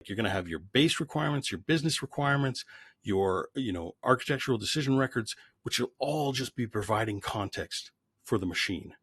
Like you're going to have your base requirements, your business requirements, your, architectural decision records, which will all just be providing context for the machine.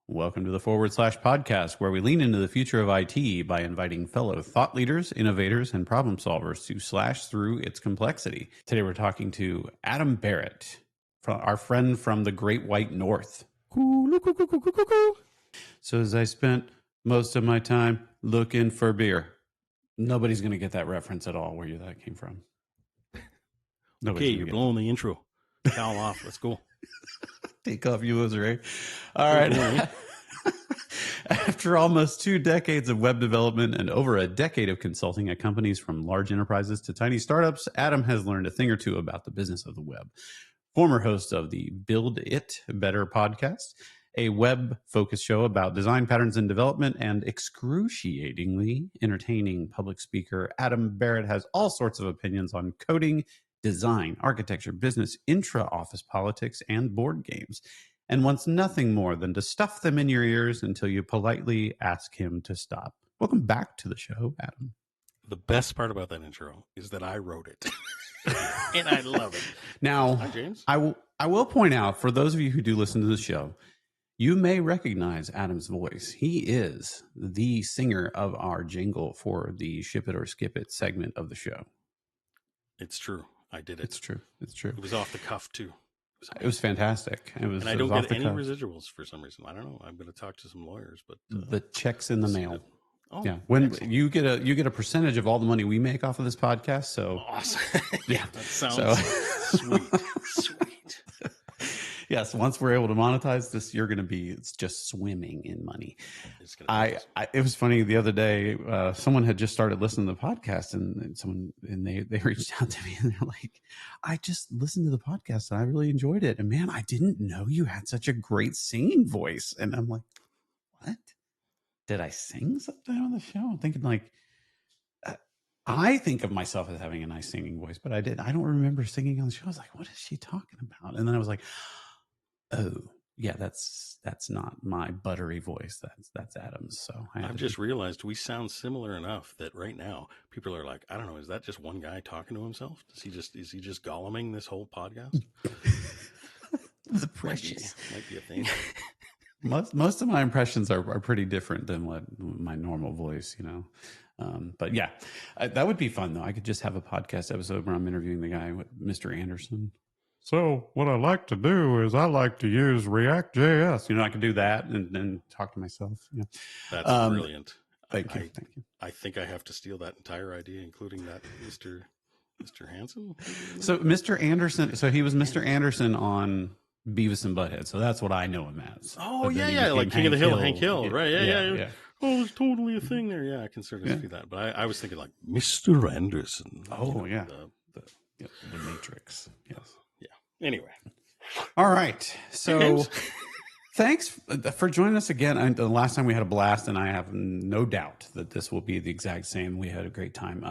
Welcome to the /podcast, where we lean into the future of IT by inviting fellow thought leaders, innovators, and problem solvers to slash through its complexity. Today we're talking to Adam Barrett, our friend from the Great White North. So as I spent most of my time looking for beer. Nobody's going to get that reference at all, where that came from. Okay, you're blowing the intro. Towel off. Let's go. Take off, you loser, eh? All right. After almost 2 decades of web development and over a decade of consulting at companies from large enterprises to tiny startups, Adam has learned a thing or two about the business of the web. Former host of the Build It Better podcast, a web-focused show about design patterns and development, and excruciatingly entertaining public speaker, Adam Barrett has all sorts of opinions on coding, design, architecture, business, intra-office politics, and board games, and wants nothing more than to stuff them in your ears until you politely ask him to stop. Welcome back to the show, Adam. The best part about that intro is that I wrote it, and I love it. Now, hi, James. I will point out, for those of you who do listen to the show, you may recognize Adam's voice. He is the singer of our jingle for the Ship It or Skip It segment of the show. It's true. I did it. It's true. It's true. It was off the cuff, too. It was fantastic. And I don't get any residuals for some reason. I don't know. I'm going to talk to some lawyers, but the check's in the mail. Oh, yeah. When excellent. you get a percentage of all the money we make off of this podcast. So awesome. Yeah, that sounds sweet. Yes, once we're able to monetize this, you're going to be just swimming in money. It was funny the other day. Someone had just started listening to the podcast, and they reached out to me and they're like, "I just listened to the podcast and I really enjoyed it. And man, I didn't know you had such a great singing voice." And I'm like, "What? Did I sing something on the show?" I'm thinking like, I think of myself as having a nice singing voice, but I don't remember singing on the show. I was like, "What is she talking about?" And then I was like, "Oh, yeah, that's not my buttery voice. That's Adam's." So I've just realized we sound similar enough that right now people are like, I don't know, is that just one guy talking to himself? Is he just golluming this whole podcast? The precious might be a thing. Most of my impressions are pretty different than what my normal voice, But yeah, that would be fun though. I could just have a podcast episode where I'm interviewing the guy, Mr. Anderson. So what I like to do is I like to use React.js. I can do that and then talk to myself. Yeah. That's brilliant. Thank you. I think I have to steal that entire idea, including that Mr. Hansen. So Mr. Anderson. So he was Mr. Anderson on Beavis and Butthead. So that's what I know him as. Oh yeah, like King of the Hill, Hank Hill, right? Yeah. Oh, there's totally a thing there. Yeah, I can sort of see that. But I was thinking like Mr. Anderson. Oh yeah, the Matrix. Yes. Anyway. All right. So thanks for joining us again. The last time we had a blast, and I have no doubt that this will be the exact same. We had a great time.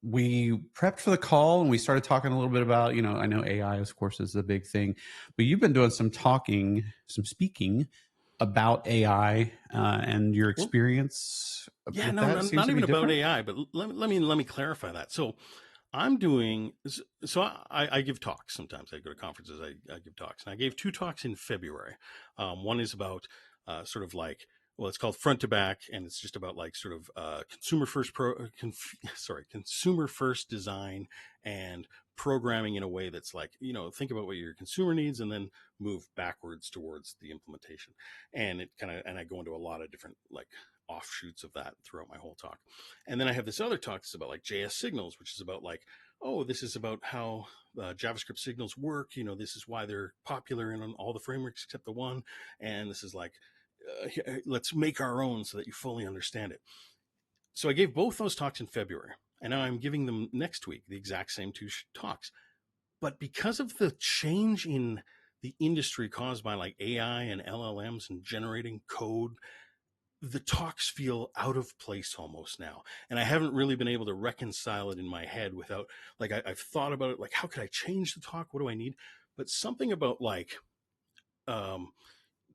We prepped for the call and we started talking a little bit about, I know AI, of course, is the big thing, but you've been doing some speaking about AI and your experience. Not even about AI, but let me clarify that. So I'm doing, I give talks sometimes. I go to conferences, I give talks. And I gave 2 talks in February. One is about sort of like, well, it's called Front to Back, and it's just about like sort of consumer first design and programming in a way that's like, think about what your consumer needs and then move backwards towards the implementation. And I go into a lot of different like offshoots of that throughout my whole talk. And then I have this other talk that's about like JS signals, which is about like, this is about how JavaScript signals work. This is why they're popular in all the frameworks except the one. And this is like, let's make our own so that you fully understand it. So I gave both those talks in February, and now I'm giving them next week, the exact same 2 talks. But because of the change in the industry caused by like AI and LLMs and generating code, the talks feel out of place almost now. And I haven't really been able to reconcile it in my head without, like, I've thought about it, like, how could I change the talk? What do I need? But something about like, um,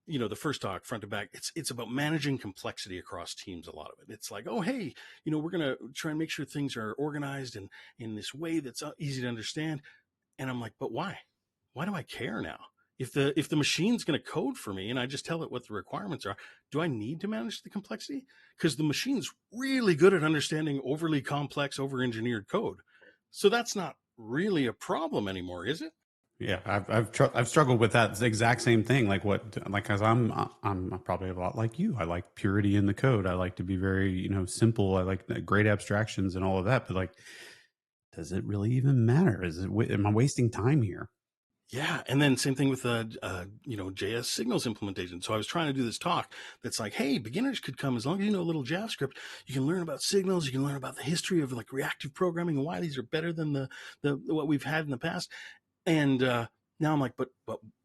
the first talk front to back, it's about managing complexity across teams. A lot of it, it's like, oh hey, we're going to try and make sure things are organized and in this way that's easy to understand. And I'm like, but why do I care now? If the machine's going to code for me and I just tell it what the requirements are, do I need to manage the complexity? Because the machine's really good at understanding overly complex, over-engineered code. So that's not really a problem anymore, is it? Yeah, I've struggled with that exact same thing. Cause I'm probably a lot like you. I like purity in the code. I like to be very simple. I like great abstractions and all of that. But like, does it really even matter? Am I wasting time here? Yeah, and then same thing with JS signals implementation. So I was trying to do this talk that's like, hey, beginners could come as long as you know a little JavaScript. You can learn about signals. You can learn about the history of like reactive programming and why these are better than the what we've had in the past. And now I'm like, but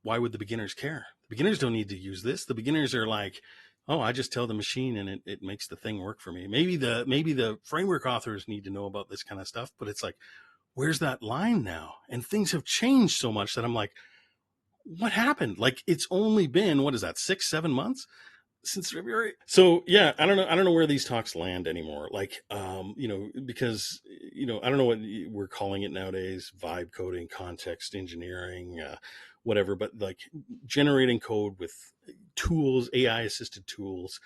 why would the beginners care? The beginners don't need to use this. The beginners are like, oh, I just tell the machine and it makes the thing work for me. Maybe the framework authors need to know about this kind of stuff, but it's like, where's that line now? And things have changed so much that I'm like, what happened? Like, it's only been, what is that, 6, 7 months since February? So yeah, I don't know where these talks land anymore. Like, because I don't know what we're calling it nowadays: vibe coding, context engineering, whatever. But like generating code with tools, AI assisted tools,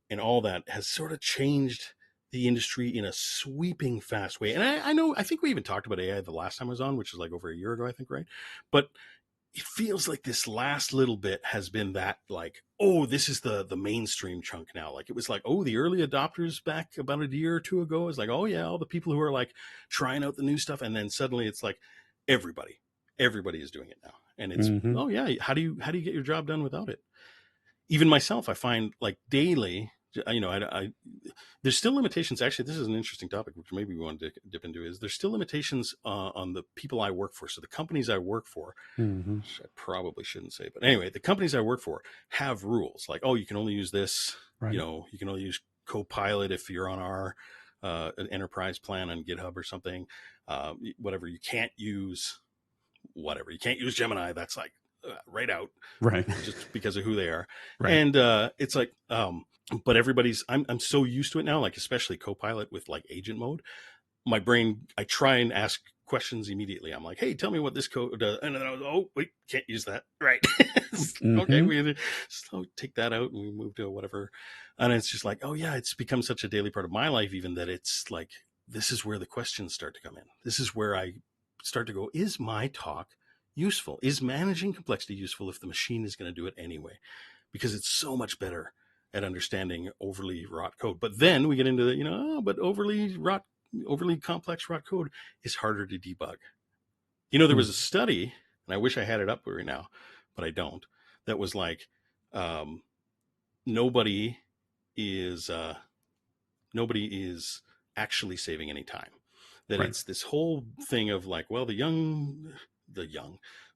and all that has sort of changed the industry in a sweeping fast way. And I think we even talked about AI the last time I was on, which was like over a year ago, I think, right? But it feels like this last little bit has been that, like, oh, this is the mainstream chunk now. Like, it was like, oh, the early adopters back about a year or two ago is like, oh yeah, all the people who are like trying out the new stuff. And then suddenly it's like everybody is doing it now. And it's, Mm-hmm. oh yeah, how do you get your job done without it? Even myself, I find like daily, there's still limitations. Actually, this is an interesting topic, which maybe we want to dip into. Is there's still limitations on the people I work for? So the companies I work for, Mm-hmm. which I probably shouldn't say, but anyway, the companies I work for have rules like, oh, you can only use this. Right. You can only use Copilot if you're on our an enterprise plan on GitHub or something. Whatever, you can't use whatever. You can't use Gemini. That's like right out, Right. just because of who they are. Right. And it's like, but I'm so used to it now, like especially Copilot with like agent mode. My brain, I try and ask questions immediately. I'm like, hey, tell me what this code does. And then I was, oh, wait, can't use that. Right. Okay. Mm-hmm. So take that out and we move to whatever. And it's just like, oh yeah, it's become such a daily part of my life, even that it's like, this is where the questions start to come in. This is where I start to go, is my talk useful? Is managing complexity useful if the machine is going to do it anyway? Because it's so much better at understanding overly wrought code. But then we get into the, but overly complex wrought code is harder to debug. There was a study, and I wish I had it up right now, but I don't, that was like, um, nobody is nobody is actually saving any time. That Right. it's this whole thing of like, well, the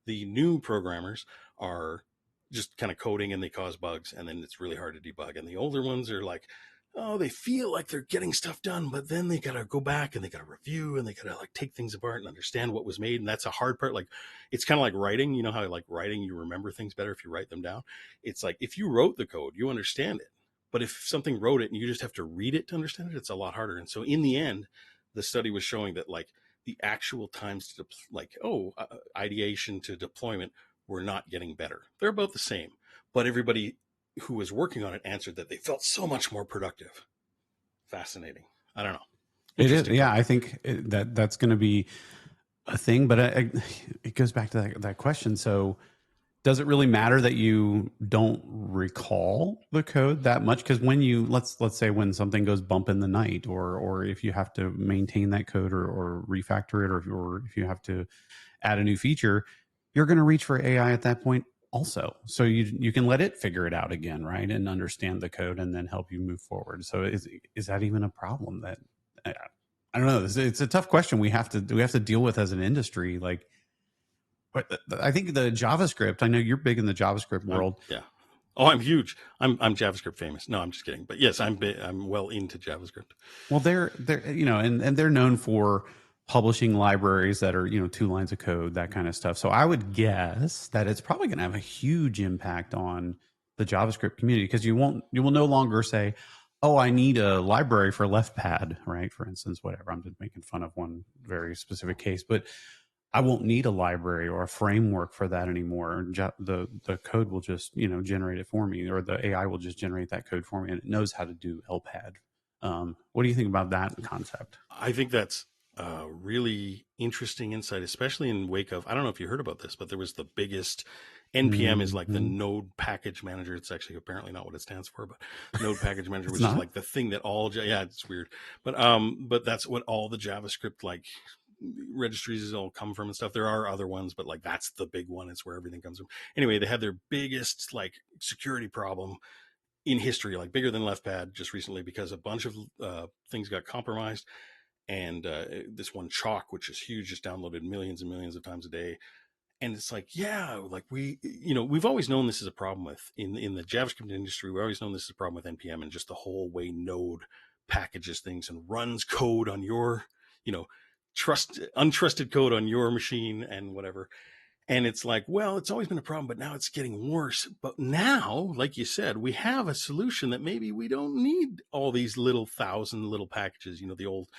new programmers are just kind of coding and they cause bugs, and then it's really hard to debug. And the older ones are like, oh, they feel like they're getting stuff done, but then they got to go back and they got to review and they got to like take things apart and understand what was made. And that's a hard part. Like, it's kind of like writing. You know how like writing, you remember things better if you write them down. It's like, if you wrote the code, you understand it. But if something wrote it and you just have to read it to understand it, it's a lot harder. And so in the end, the study was showing that like the actual times to ideation to deployment were not getting better. They're about the same, but everybody who was working on it answered that they felt so much more productive. Fascinating. I don't know. It is. Interesting Yeah, I topic. think that's going to be a thing, but it goes back to that question. So, does it really matter that you don't recall the code that much? Because when you let's say when something goes bump in the night, or if you have to maintain that code or refactor it, or if you have to add a new feature, you're going to reach for AI at that point also. So you can let it figure it out again, right, and understand the code and then help you move forward. So is that even a problem? That I don't know. It's a tough question we have to deal with as an industry. Like, But I think the JavaScript, I know you're big in the JavaScript world. Yeah. Oh, I'm huge. I'm JavaScript famous. No, I'm just kidding. But yes, I'm well into JavaScript. Well, they're and they're known for publishing libraries that are 2 lines of code, that kind of stuff. So I would guess that it's probably going to have a huge impact on the JavaScript community, because you will no longer say, oh, I need a library for left pad, right? For instance, whatever. I'm just making fun of one very specific case, but I won't need a library or a framework for that anymore. The code will just generate it for me, or the AI will just generate that code for me, and it knows how to do LPAD. What do you think about that concept? I think that's a really interesting insight, especially in wake of, I don't know if you heard about this, but there was the biggest NPM is like the Mm-hmm. node package manager. It's actually apparently not what it stands for, but node package manager, It's which is not. like the thing that all, yeah, it's weird. But that's what all the JavaScript like registries all come from and stuff. There are other ones, but like that's the big one. It's where everything comes from. Anyway, they had their biggest like security problem in history, like bigger than LeftPad just recently, because a bunch of things got compromised. And this one Chalk, which is huge, just downloaded millions and millions of times a day. And it's like, yeah, like we've always known this is a problem with in the JavaScript industry. We've always known this is a problem with NPM and just the whole way Node packages things and runs code on your, you know, untrusted code on your machine and whatever. And it's like, well, it's always been a problem, but now it's getting worse. But now, like you said, we have a solution that maybe we don't need all these little thousand little packages. The old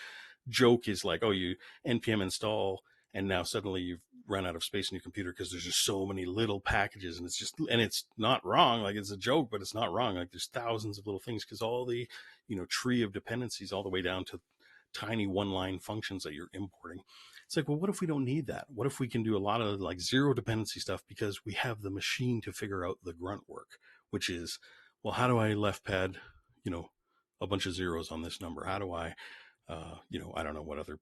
joke is like, oh, you npm install, and now suddenly you've run out of space in your computer because there's just so many little packages, and it's not wrong. Like, it's a joke, but it's not wrong. Like, there's thousands of little things because all the tree of dependencies all the way down to tiny one-line functions that you're importing. It's like, well, what if we don't need that? What if we can do a lot of like zero dependency stuff because we have the machine to figure out the grunt work, which is, well, how do I left pad, a bunch of zeros on this number? How do I I don't know what other,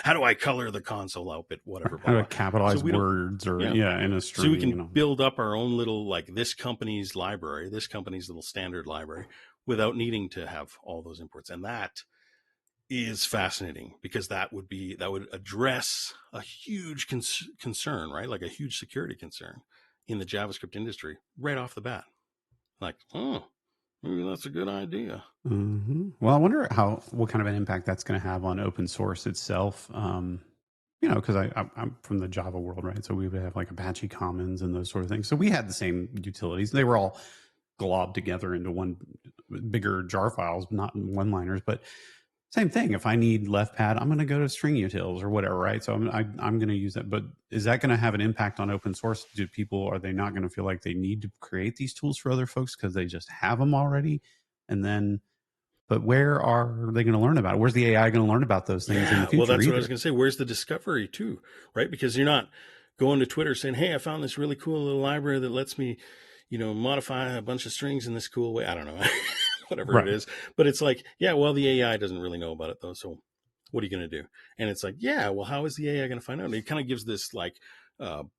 how do I color the console output, whatever, blah, How to blah. So capitalize we don't, words, or yeah. in a So we string, can build up our own little, like this company's library, this company's little standard library without needing to have all those imports. And that is fascinating because that would address a huge concern, right? Like a huge security concern in the JavaScript industry right off the bat. Like, oh, maybe that's a good idea. Mm-hmm. Well, I wonder what kind of an impact that's going to have on open source itself. Because I'm from the Java world, right? So we would have like Apache Commons and those sort of things. So we had the same utilities. They were all globbed together into one bigger jar files, not in one-liners, but same thing. If I need left pad, I'm going to go to string utils or whatever, right? So I'm going to use that. But is that going to have an impact on open source? Are they not going to feel like they need to create these tools for other folks because they just have them already? And then, but where are they going to learn about it? Where's the AI going to learn about those things in the Yeah, well, future that's what I was either? going to say. Where's the discovery too, right? Because you're not going to Twitter saying, "Hey, I found this really cool little library that lets me, modify a bunch of strings in this cool way." I don't know, whatever it Right. is. But it's like, yeah, well, the AI doesn't really know about it though. So what are you going to do? And it's like, yeah, well, how is the AI going to find out? And it kind of gives this like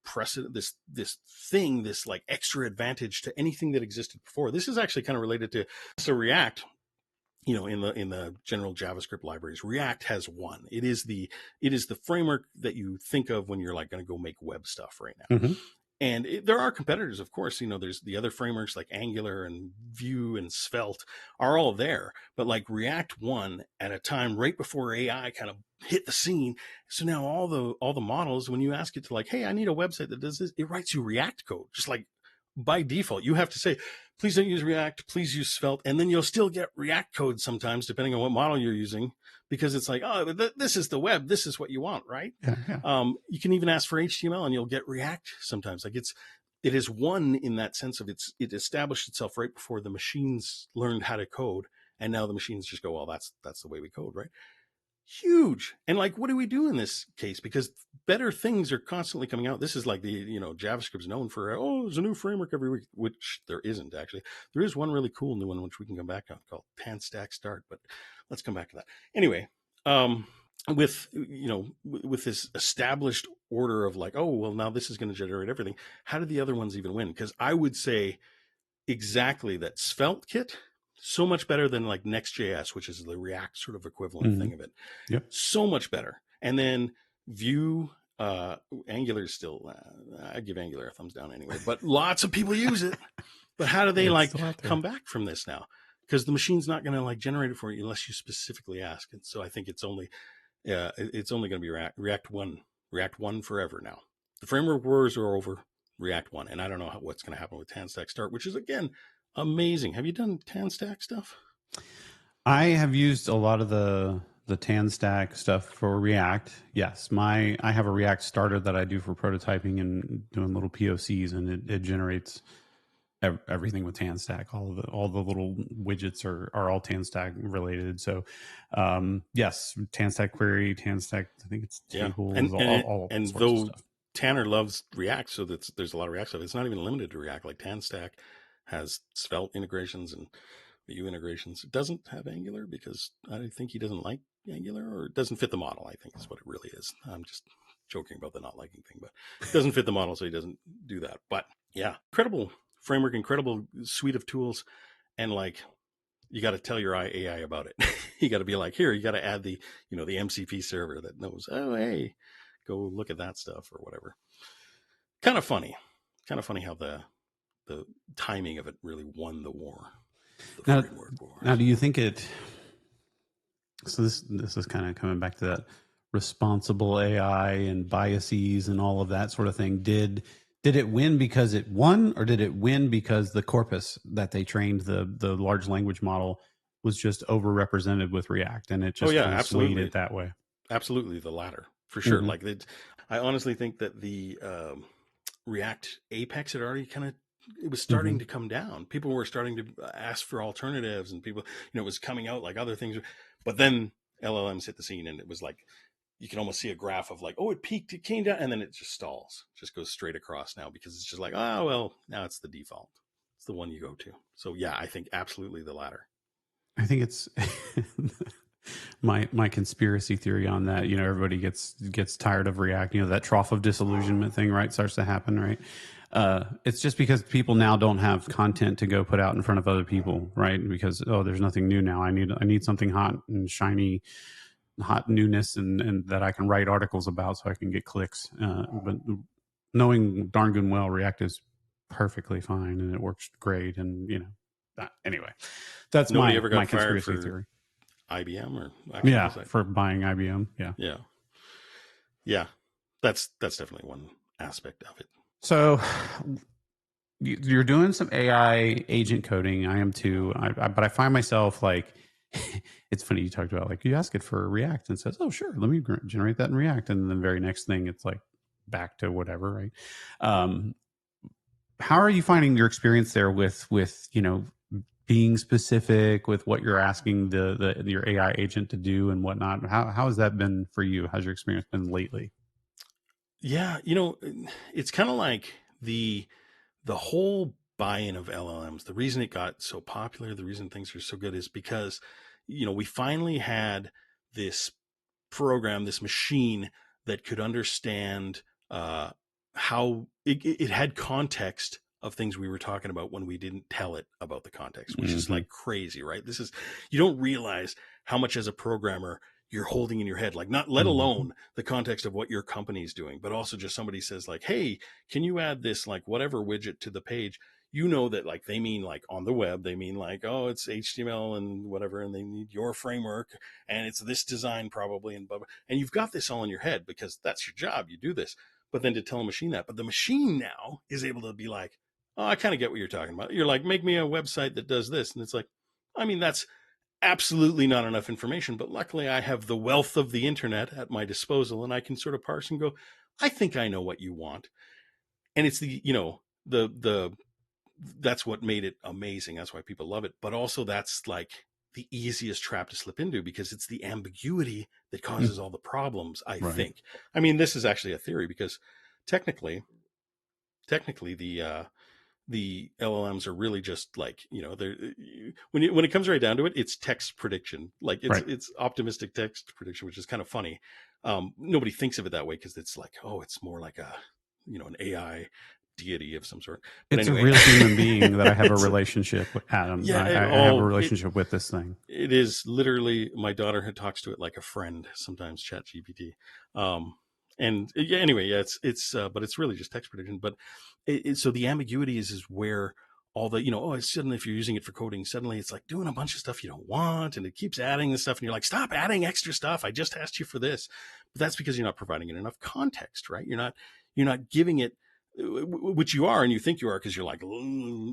precedent, this thing, this like extra advantage to anything that existed before. This is actually kind of related to React. In the general JavaScript libraries, React has one. It is the framework that you think of when you're like going to go make web stuff right now. Mm-hmm. And there are competitors, of course. There's the other frameworks like Angular and Vue and Svelte are all there, but like React won at a time right before AI kind of hit the scene. So now all the models, when you ask it to like, hey, I need a website that does this, it writes you React code, just like by default. You have to say, please don't use React, please use Svelte, and then you'll still get React code sometimes, depending on what model you're using, because it's like, oh, this is the web, this is what you want, right? Yeah. Yeah. You can even ask for HTML, and you'll get React sometimes. Like it is one in that sense of it established itself right before the machines learned how to code, and now the machines just go, well, that's the way we code, right? Huge. And like, what do we do in this case? Because better things are constantly coming out. This is like JavaScript's known for, oh, there's a new framework every week, which there isn't actually. There is one really cool new one, which we can come back on, called Panstack Start, but let's come back to that. Anyway, with this established order of like, oh, well, now this is going to generate everything. How did the other ones even win? Because I would say exactly that Svelte kit, so much better than like Next.js, which is the React sort of equivalent Mm-hmm. thing of it. Yep. So much better. And then Vue, Angular's still, I give Angular a thumbs down anyway, but lots of people use it. But how do they It's like still out there. come back from this now? Because the machine's not going to like generate it for you unless you specifically ask. And so I think it's only going to be React One forever now. The framework wars are over. React One, and I don't know what's going to happen with TanStack Start, which is again amazing. Have you done TanStack stuff? I have used a lot of the TanStack stuff for React. Yes, I have a React starter that I do for prototyping and doing little POCs, and it generates everything with TanStack. All the little widgets are all TanStack related. So yes, TanStack query, TanStack. I think it's Yeah, tables, all and sorts of though stuff. Tanner loves React, so there's a lot of React stuff. It's not even limited to React. Like TanStack has Svelte integrations and Vue integrations. It doesn't have Angular because I think he doesn't like Angular, or it doesn't fit the model. I think is what it really is. I'm just joking about the not liking thing, but it doesn't fit the model, so he doesn't do that. But yeah, incredible framework, incredible suite of tools, and like you got to tell your AI about it. You got to be like, here, you got to add the the MCP server that knows. Oh, hey, go look at that stuff or whatever. Kind of funny, how the timing of it really won the war, the Now, framework now, wars. do you think it? So this is kind of coming back to that responsible AI and biases and all of that sort of thing. Did it win because it won, or did it win because the corpus that they trained the large language model was just overrepresented with React, and it Oh just yeah, kind of swayed it absolutely, that way? absolutely the latter for sure. Mm-hmm. Like I honestly think that the React Apex had already kind of it was Mm-hmm. starting to come down. People were starting to ask for alternatives, and people, it was coming out like other things. But then LLMs hit the scene, and it was like you can almost see a graph of like, oh, it peaked, it came down, and then it just stalls, just goes straight across now because it's just like, oh well, now it's the default, it's the one you go to. So yeah, I think absolutely the latter. I think it's my conspiracy theory on that. You know, everybody gets tired of React. You know, that trough of disillusionment thing, right, starts to happen, right? It's just because people now don't have content to go put out in front of other people, right? Because there's nothing new now. I need something hot and shiny, hot newness, and that I can write articles about so I can get clicks. But knowing darn good and well, React is perfectly fine and it works great. And anyway, that's Nobody my ever got fired conspiracy for theory. IBM, or actually Yeah, was that? for buying IBM. Yeah. Yeah, yeah, that's definitely one aspect of it. So you're doing some AI agent coding. I am too. But I find myself like, it's funny you talked about like you ask it for React and it says, oh sure, let me generate that in React, and then the very next thing it's like back to whatever, right? Um, how are you finding your experience there with being specific with what you're asking your AI agent to do and whatnot? How has that been for you? How's your experience been lately? Yeah, it's kind of like the whole buy-in of LLMs. The reason it got so popular, the reason things are so good, is because we finally had this program, this machine that could understand how it had context of things we were talking about when we didn't tell it about the context, which is Mm-hmm. like crazy, right? This is, you don't realize how much as a programmer you're holding in your head, like, not let Mm-hmm. alone the context of what your company's doing, but also just somebody says like, hey, can you add this like whatever widget to the page? That like they mean like on the web, they mean like, oh, it's HTML and whatever, and they need your framework, and it's this design probably, and blah, blah. And you've got this all in your head because that's your job, you do this. But then to tell a machine that, but the machine now is able to be like, oh, I kind of get what you're talking about. You're like, make me a website that does this, and it's like, I mean, that's absolutely not enough information, but luckily I have the wealth of the internet at my disposal, and I can sort of parse and go, I think I know what you want. And it's the that's what made it amazing. That's why people love it. But also that's like the easiest trap to slip into because it's the ambiguity that causes all the problems, I Right. think. I mean, this is actually a theory because technically, the LLMs are really just like, they're when it comes right down to it, it's text prediction. Like Right. it's optimistic text prediction, which is kind of funny. Nobody thinks of it that way because it's like, oh, it's more like an AI deity of some sort. But It's a anyway, real human being that I have a it's relationship with, Adam. yeah. I have a relationship with this thing. It is literally, my daughter talks to it like a friend sometimes. Chat GPT. And yeah, anyway, yeah, but it's really just text prediction. But so the ambiguity is where all the, oh, suddenly if you're using it for coding, suddenly it's like doing a bunch of stuff you don't want, and it keeps adding this stuff, and you're like, stop adding extra stuff. I just asked you for this. But that's because you're not providing it enough context, right? You're not giving it, which you are, and you think you are, because you're like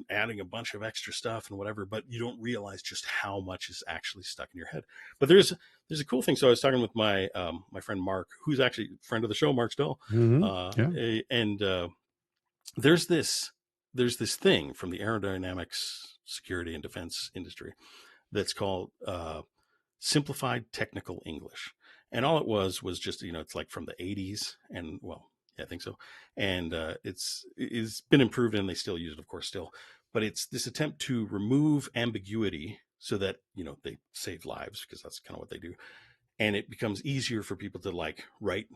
adding a bunch of extra stuff and whatever, but you don't realize just how much is actually stuck in your head. But there's a cool thing. So I was talking with my friend Mark, who's actually a friend of the show, Mark Stoll, Mm-hmm. Yeah. and there's this thing from the aerodynamics, security, and defense industry that's called simplified technical English. And all it was just, it's like from the 80s, and well, yeah, I think so. And it's been improved, and they still use it, of course, still. But it's this attempt to remove ambiguity so that, they save lives, because that's kind of what they do. And it becomes easier for people to like write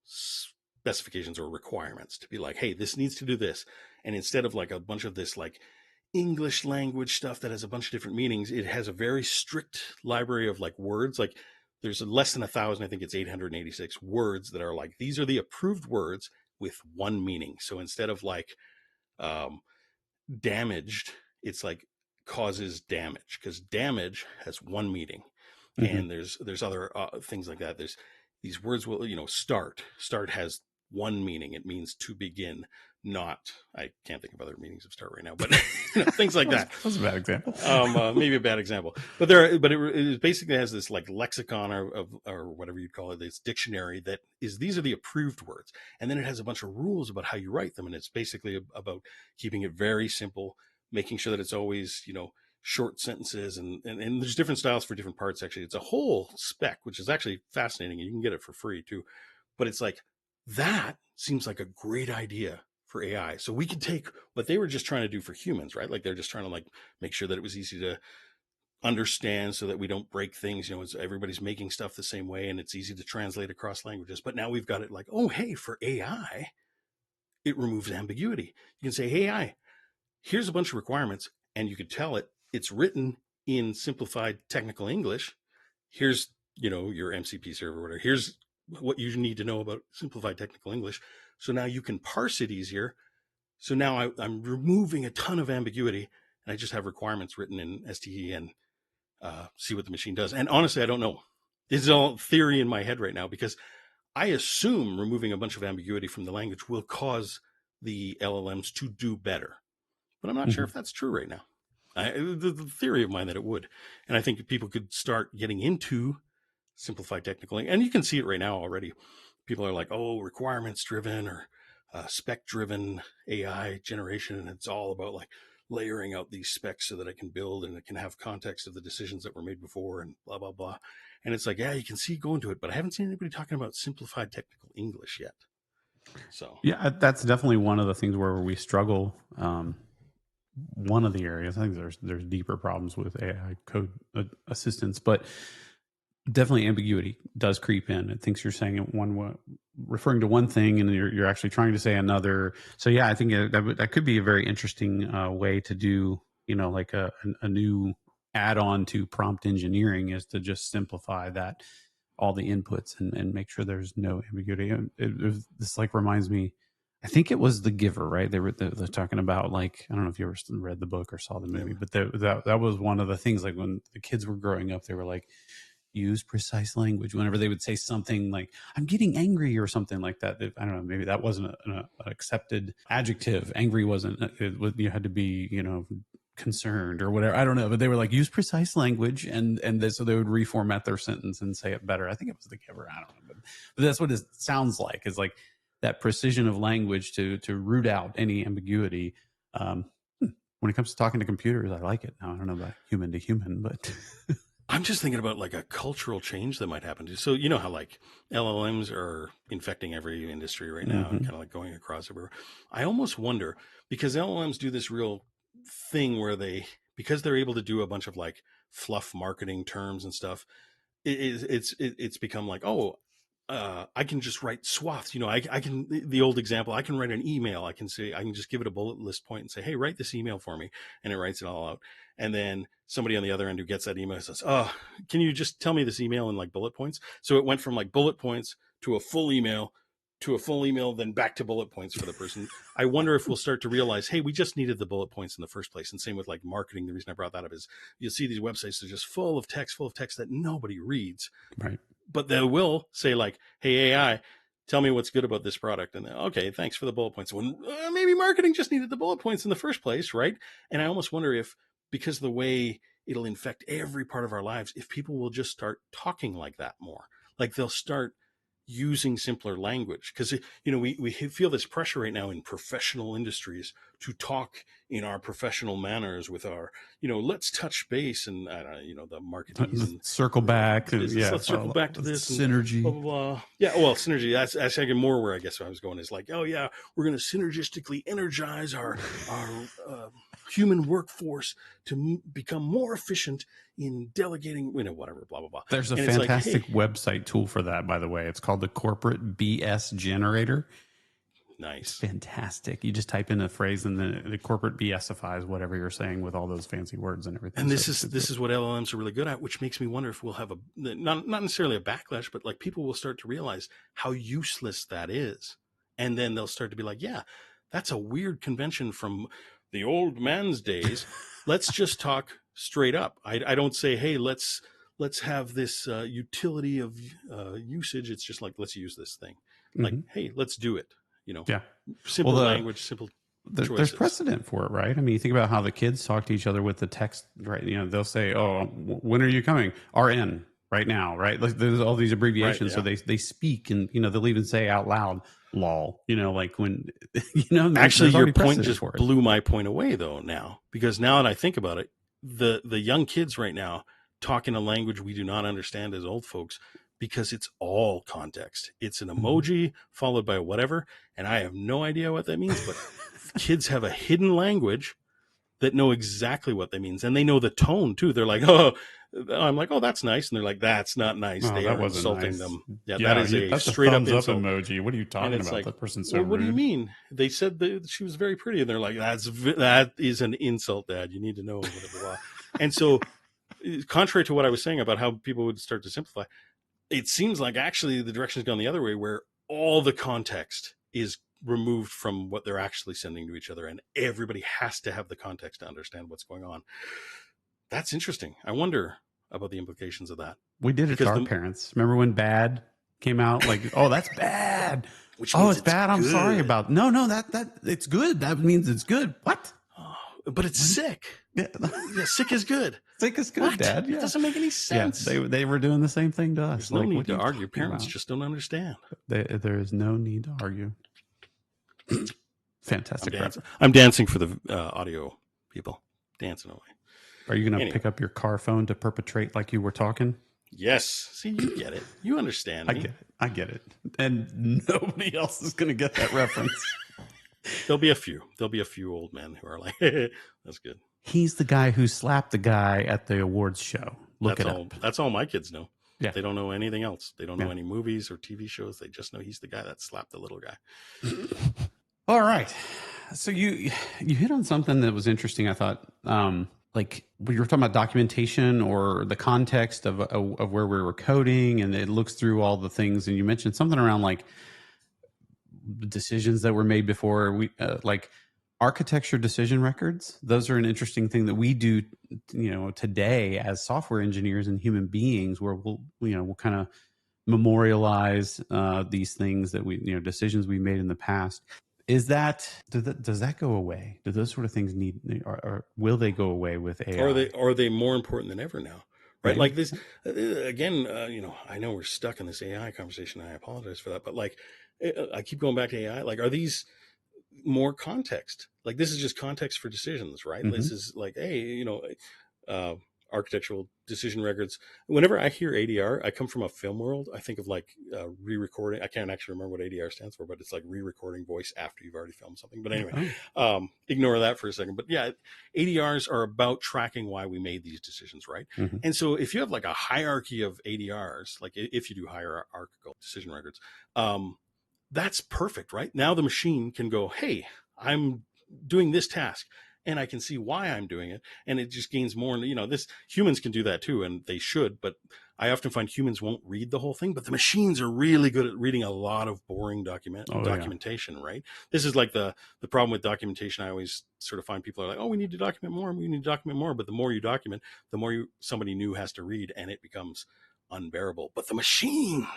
specifications or requirements to be like, hey, this needs to do this. And instead of like a bunch of this like English language stuff that has a bunch of different meanings, it has a very strict library of like words. Like there's less than 1,000, I think it's 886 words that are like, these are the approved words with one meaning. So instead of like um, damaged, it's like causes damage, because damage has one meaning. Mm-hmm. And there's other things like that. There's these words will, start has one meaning. It means to begin, not, I can't think of other meanings of start right now, but things like that. That was a bad example. Maybe a bad example, but it basically has this like lexicon or whatever you'd call it, this dictionary that is, these are the approved words. And then it has a bunch of rules about how you write them. And it's basically about keeping it very simple, making sure that it's always, short sentences, and there's different styles for different parts. Actually, it's a whole spec, which is actually fascinating, and you can get it for free too. But it's like, that seems like a great idea for AI. So we could take what they were just trying to do for humans, right? Like they're just trying to like make sure that it was easy to understand so that we don't break things. Everybody's making stuff the same way, and it's easy to translate across languages. But now we've got it like, oh, hey, for AI, it removes ambiguity. You can say, hey, AI, here's a bunch of requirements, and you could tell it it's written in simplified technical English. Here's, your MCP server, whatever. Here's what you need to know about simplified technical English. So now you can parse it easier. So now I'm removing a ton of ambiguity, and I just have requirements written in STE, and see what the machine does. And honestly, I don't know. This is all theory in my head right now, because I assume removing a bunch of ambiguity from the language will cause the LLMs to do better. But I'm not sure Mm-hmm. if that's true right now. The theory of mine that it would. And I think people could start getting into simplified technical. And you can see it right now already. People are like, oh, requirements driven or spec driven AI generation. And it's all about like layering out these specs so that I can build, and it can have context of the decisions that were made before, and blah, blah, blah. And it's like, yeah, you can see going to it, but I haven't seen anybody talking about simplified technical English yet. So, Yeah, that's definitely one of the things where we struggle. One of the areas, I think there's deeper problems with AI code assistance, but definitely ambiguity does creep in. It thinks you're saying it one way, referring to one thing, and you're actually trying to say another. So yeah, I think that could be a very interesting way to do, like a new add-on to prompt engineering, is to just simplify that, all the inputs, and make sure there's no ambiguity. This like reminds me, I think it was The Giver, right? They're talking about, like, I don't know if you ever read the book or saw the movie, but that was one of the things, like when the kids were growing up, they were like, use precise language whenever they would say something like, I'm getting angry or something like that. I don't know, maybe that wasn't an accepted adjective. Angry wasn't, you had to be, concerned or whatever. I don't know, but they were like, use precise language, and so they would reformat their sentence and say it better. I think it was The Giver. I don't know, but that's what it sounds like, is like that precision of language to root out any ambiguity. When it comes to talking to computers, I like it. Now, I don't know about human to human, but I'm just thinking about like a cultural change that might happen. So you know how like LLMs are infecting every industry right now, and mm-hmm. kind of like going across everywhere. I almost wonder, because LLMs do this real thing where because they're able to do a bunch of like fluff marketing terms and stuff, it's become like, oh, I can just write swaths. I can, the old example, I can write an email. I can just give it a bullet list point and say, hey, write this email for me. And it writes it all out. And then somebody on the other end who gets that email says, oh, can you just tell me this email in like bullet points? So it went from like bullet points to a full email to a full email, then back to bullet points for the person. I wonder if we'll start to realize, hey, we just needed the bullet points in the first place. And same with like marketing. The reason I brought that up is you'll see these websites that are just full of text that nobody reads. Right. But they will say like, hey, AI, tell me what's good about this product. And then, okay, thanks for the bullet points. When maybe marketing just needed the bullet points in the first place, right? And I almost wonder if, because of the way it'll infect every part of our lives, if people will just start talking like that more. Like they'll start using simpler language, because we feel this pressure right now in professional industries to talk in our professional manners with our let's touch base and the marketees and circle back business, let's circle back to this and synergy. blah blah blah. Yeah, well, synergy, that's actually more where I guess I was going is like, oh yeah, we're going to synergistically energize our human workforce to become more efficient in delegating, whatever, blah blah blah. There's a And fantastic it's like, hey, website tool for that, by the way. It's called the Corporate BS Generator. It's nice. fantastic. You just type in a phrase and then the corporate BSifies whatever you're saying with all those fancy words and everything. And this is what LLMs are really good at, which makes me wonder if we'll have not necessarily a backlash, but like people will start to realize how useless that is. And then they'll start to be like, yeah, that's a weird convention from the old man's days. Let's just talk straight up. I don't say, hey, let's have this utility of usage. It's just like, let's use this thing. Like, hey, let's do it. Yeah. Simple language, simple there's precedent for it, right? I mean, you think about how the kids talk to each other with the text, right? They'll say, oh, when are you coming? RN right now, right? Like there's all these abbreviations. Right, yeah. So they speak and, they'll even say out loud, lol, like when, actually your point just blew my point away though now, because now that I think about it, the young kids right now talk in a language we do not understand as old folks, because it's all context. It's an emoji followed by whatever. And I have no idea what that means, but kids have a hidden language that know exactly what that means. And they know the tone too. They're like, oh, I'm like, oh, that's nice. And they're like, that's not nice. They are insulting them. Yeah, that is that's straight a up insult emoji. What are you talking about? Like, that person's so rude. What do you mean? They said that she was very pretty. And they're like, that is an insult, Dad. You need to know. Blah, blah, blah. And so contrary to what I was saying about how people would start to simplify, it seems like actually the direction has gone the other way, where all the context is removed from what they're actually sending to each other, and everybody has to have the context to understand what's going on. That's interesting. I wonder about the implications of that. We did it to our parents. Remember when bad came out? Like, oh, that's bad. Which means it's bad. I'm sorry about. No, that it's good. That means it's good. What? Oh, but it's sick. Yeah, sick is good. Sick is good, what? Dad. Yeah. It doesn't make any sense. Yeah, they were doing the same thing to us. There's no need to argue. Parents just don't understand. There is no need to argue. Fantastic. I'm dancing for the audio people. Dancing away. Are you going to pick up your car phone to perpetrate like you were talking? Yes. See, you get it. You understand me. I get it. And nobody else is going to get that reference. There'll be a few old men who are like, that's good. He's the guy who slapped the guy at the awards show. That's all my kids know. Yeah. They don't know anything else. They don't know any movies or TV shows. They just know he's the guy that slapped the little guy. All right. So you hit on something that was interesting, I thought. Like when you were talking about documentation or the context of where we were coding, and it looks through all the things. And you mentioned something around like decisions that were made before we like architecture decision records. Those are an interesting thing that we do, today as software engineers and human beings, where we'll kind of memorialize these things that we, decisions we made in the past. Does that go away? Do those sort of things or will they go away with AI? Are they more important than ever now? Right. Like this, again, I know we're stuck in this AI conversation. And I apologize for that, but like, I keep going back to AI. Like, are these more context? Like, this is just context for decisions, right? Mm-hmm. This is like, hey, architectural decision records. Whenever I hear ADR, I come from a film world. I think of like re-recording. I can't actually remember what ADR stands for, but it's like re-recording voice after you've already filmed something. But anyway, ignore that for a second. But yeah, ADRs are about tracking why we made these decisions, right? Mm-hmm. And so if you have like a hierarchy of ADRs, like if you do hierarchical decision records, that's perfect, right? Now the machine can go, hey, I'm doing this task, and I can see why I'm doing it. And it just gains more. This humans can do that too, and they should, but I often find humans won't read the whole thing, but the machines are really good at reading a lot of boring Oh yeah, documentation, right? This is like the problem with documentation. I always sort of find people are like, oh, we need to document more, we need to document more. But the more you document, the more somebody new has to read, and it becomes unbearable. But the machine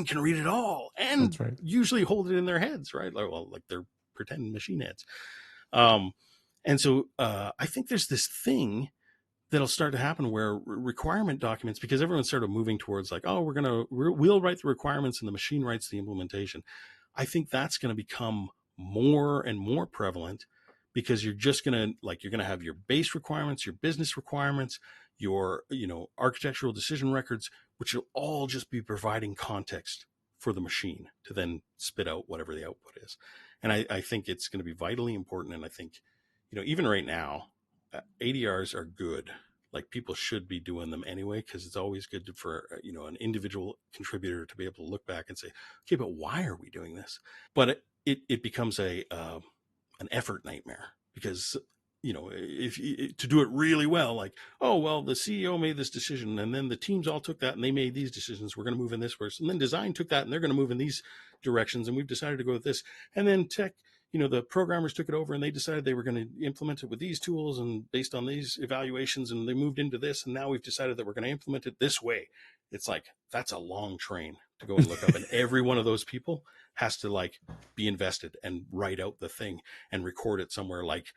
can read it all and that's right. usually hold it in their heads, right? Like they're pretend machine heads. Um, and so I think there's this thing that'll start to happen where requirement documents, because everyone's sort of moving towards like, oh, we'll write the requirements and the machine writes the implementation. I think that's going to become more and more prevalent, because you're just going to like, you're going to have your base requirements, your business requirements, your, architectural decision records, which will all just be providing context for the machine to then spit out whatever the output is. And I think it's going to be vitally important. And I think, even right now, ADRs are good. Like, people should be doing them anyway, because it's always good for an individual contributor to be able to look back and say, okay, but why are we doing this? But it becomes an effort nightmare, because if to do it really well, like, oh well, the CEO made this decision and then the teams all took that and they made these decisions, we're going to move in this first, and then design took that and they're going to move in these directions, and we've decided to go with this, and then tech, the programmers took it over and they decided they were going to implement it with these tools and based on these evaluations, and they moved into this, and now we've decided that we're going to implement it this way. It's like, that's a long train to go and look up, and every one of those people has to like be invested and write out the thing and record it somewhere, like,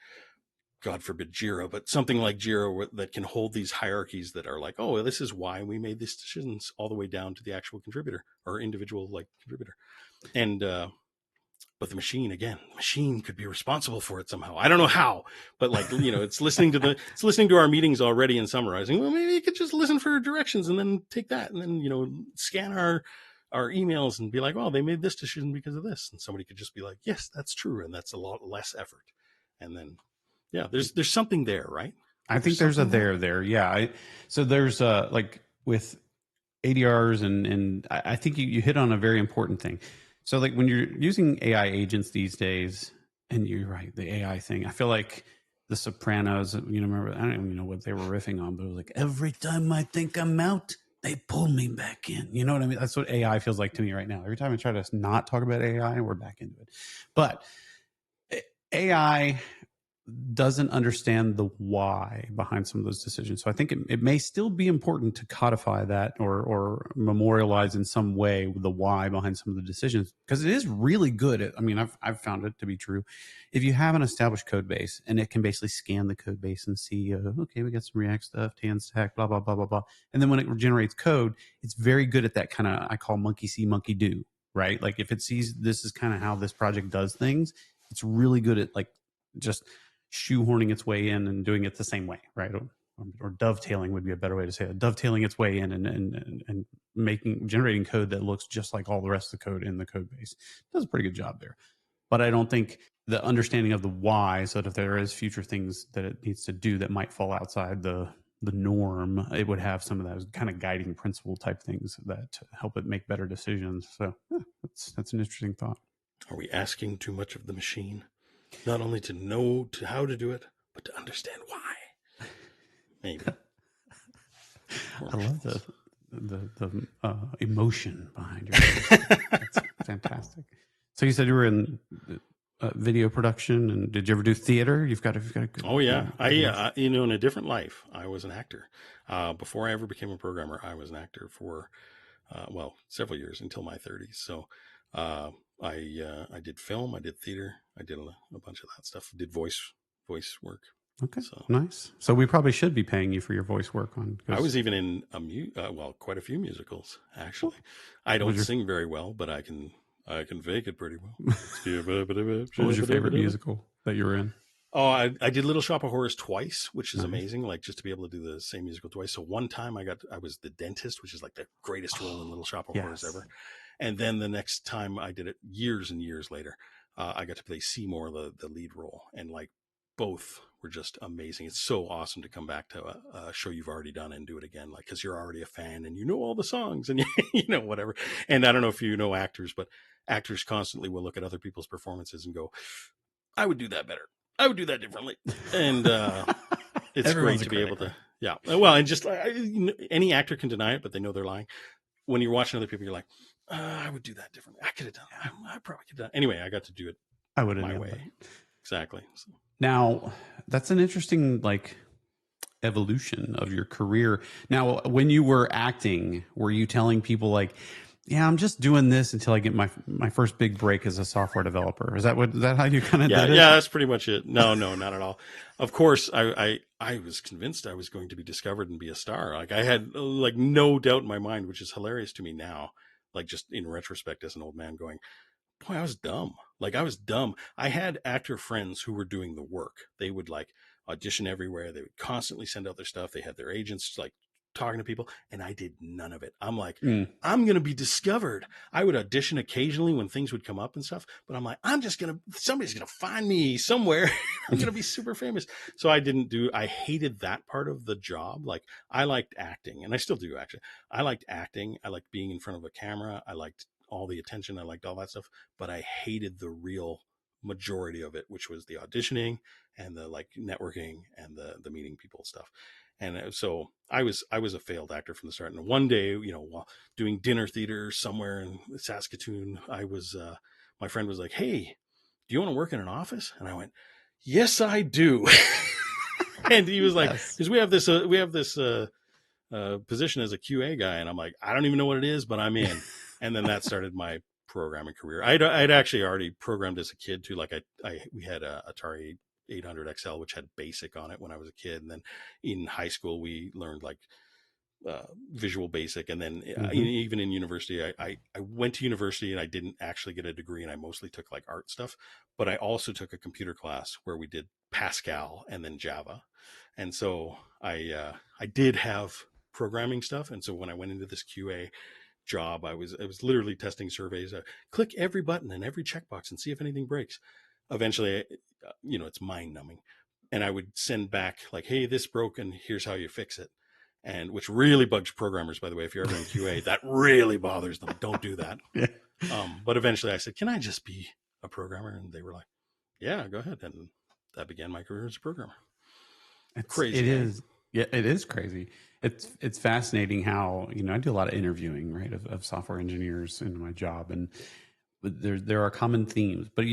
God forbid Jira, but something like Jira that can hold these hierarchies that are like, oh, this is why we made these decisions, all the way down to the actual contributor or individual like contributor. And but the machine could be responsible for it somehow. I don't know how, but like, it's listening to our meetings already and summarizing. Well, maybe you could just listen for directions and then take that and then, scan our emails and be like, well, they made this decision because of this. And somebody could just be like, yes, that's true. And that's a lot less effort. And then, yeah, there's something there, right? I think there's a there. Yeah. So there's like with ADRs and I think you hit on a very important thing. So like when you're using AI agents these days, and you're right, the AI thing, I feel like The Sopranos, remember, I don't even know what they were riffing on, but it was like, every time I think I'm out, they pull me back in. You know what I mean? That's what AI feels like to me right now. Every time I try to not talk about AI, we're back into it. But AI doesn't understand the why behind some of those decisions. So I think it may still be important to codify that or memorialize in some way the why behind some of the decisions, because it is really good at, I've found it to be true. If you have an established code base and it can basically scan the code base and see, okay, we got some React stuff, tan stack, blah, blah, blah, blah, blah. And then when it generates code, it's very good at that kind of, I call monkey see, monkey do, right? Like if it sees this is kind of how this project does things, it's really good at like just shoehorning its way in and doing it the same way, right? Or dovetailing would be a better way to say it. Dovetailing its way in and generating code that looks just like all the rest of the code in the code base. Does a pretty good job there. But I don't think the understanding of the why, so that if there is future things that it needs to do that might fall outside the norm, it would have some of those kind of guiding principle type things that help it make better decisions. So that's an interesting thought. Are we asking too much of the machine? Not only to know how to do it, but to understand why. Maybe. I love the emotion behind your That's fantastic. So you said you were in video production, and did you ever do theater? You've got a good. Oh yeah, I in a different life, I was an actor. Before I ever became a programmer, I was an actor for several years until my 30s. So I did film, I did theater, I did a bunch of that stuff. Did voice work. Okay, so nice. So we probably should be paying you for your voice work on. I was even in quite a few musicals actually. I don't sing very well, but I can fake it pretty well. What was your favorite musical that you were in? Oh, I did Little Shop of Horrors twice, which is amazing. Like, just to be able to do the same musical twice. So one time I was the dentist, which is like the greatest role in Little Shop of Horrors ever. And then the next time I did it, years and years later, I got to play Seymour, the lead role, and like both were just amazing. It's so awesome to come back to a show you've already done and do it again, like, because you're already a fan and you know all the songs and whatever. And I don't know if you know actors, but actors constantly will look at other people's performances and go, I would do that better. I would do that differently. And it's great to be able to, Yeah. Well, and just any actor can deny it, but they know they're lying. When you're watching other people, you're like, I would do that differently. I could have done it. I probably could have done it. Anyway, I got to do it I would have my nailed way. that. Exactly. So. Now, that's an interesting evolution of your career. Now, when you were acting, were you telling people like, yeah, I'm just doing this until I get my first big break as a software developer? Is that how you kind of did it? Yeah, that's pretty much it. No, not at all. Of course, I was convinced I was going to be discovered and be a star. Like I had like no doubt in my mind, which is hilarious to me now. Like just in retrospect as an old man going, boy, I was dumb. Like I was dumb. I had actor friends who were doing the work. They would like audition everywhere. They would constantly send out their stuff. They had their agents like talking to people, and I did none of it. I'm like, I'm going to be discovered. I would audition occasionally when things would come up and stuff, but I'm like, somebody's going to find me somewhere. I'm going to be super famous. So I hated that part of the job. Like I liked acting, and I still do actually. I liked acting. I liked being in front of a camera. I liked all the attention. I liked all that stuff, but I hated the real majority of it, which was the auditioning and the like networking and the meeting people stuff. And so I was a failed actor from the start. And one day, while doing dinner theater somewhere in Saskatoon, my friend was like, "Hey, do you want to work in an office?" And I went, "Yes, I do." And he was like, Yes. "Because we have this position as a QA guy," and I'm like, "I don't even know what it is, but I'm in." And then that started my programming career. I'd actually already programmed as a kid too. Like we had a Atari 800 XL, which had BASIC on it when I was a kid. And then in high school, we learned like Visual Basic. And then even in university, I went to university and I didn't actually get a degree, and I mostly took like art stuff. But I also took a computer class where we did Pascal and then Java. And so I did have programming stuff. And so when I went into this QA job, I was literally testing surveys. Click every button and every checkbox and see if anything breaks. Eventually, it's mind numbing. And I would send back like, "Hey, this broke, and here's how you fix it." And which really bugs programmers, by the way. If you're ever in QA, that really bothers them. Don't do that. Yeah. But eventually I said, "Can I just be a programmer?" And they were like, "Yeah, go ahead." And that began my career as a programmer. Crazy. It is. Yeah, it is crazy. It's fascinating how, I do a lot of interviewing, right, of software engineers in my job, and there are common themes, but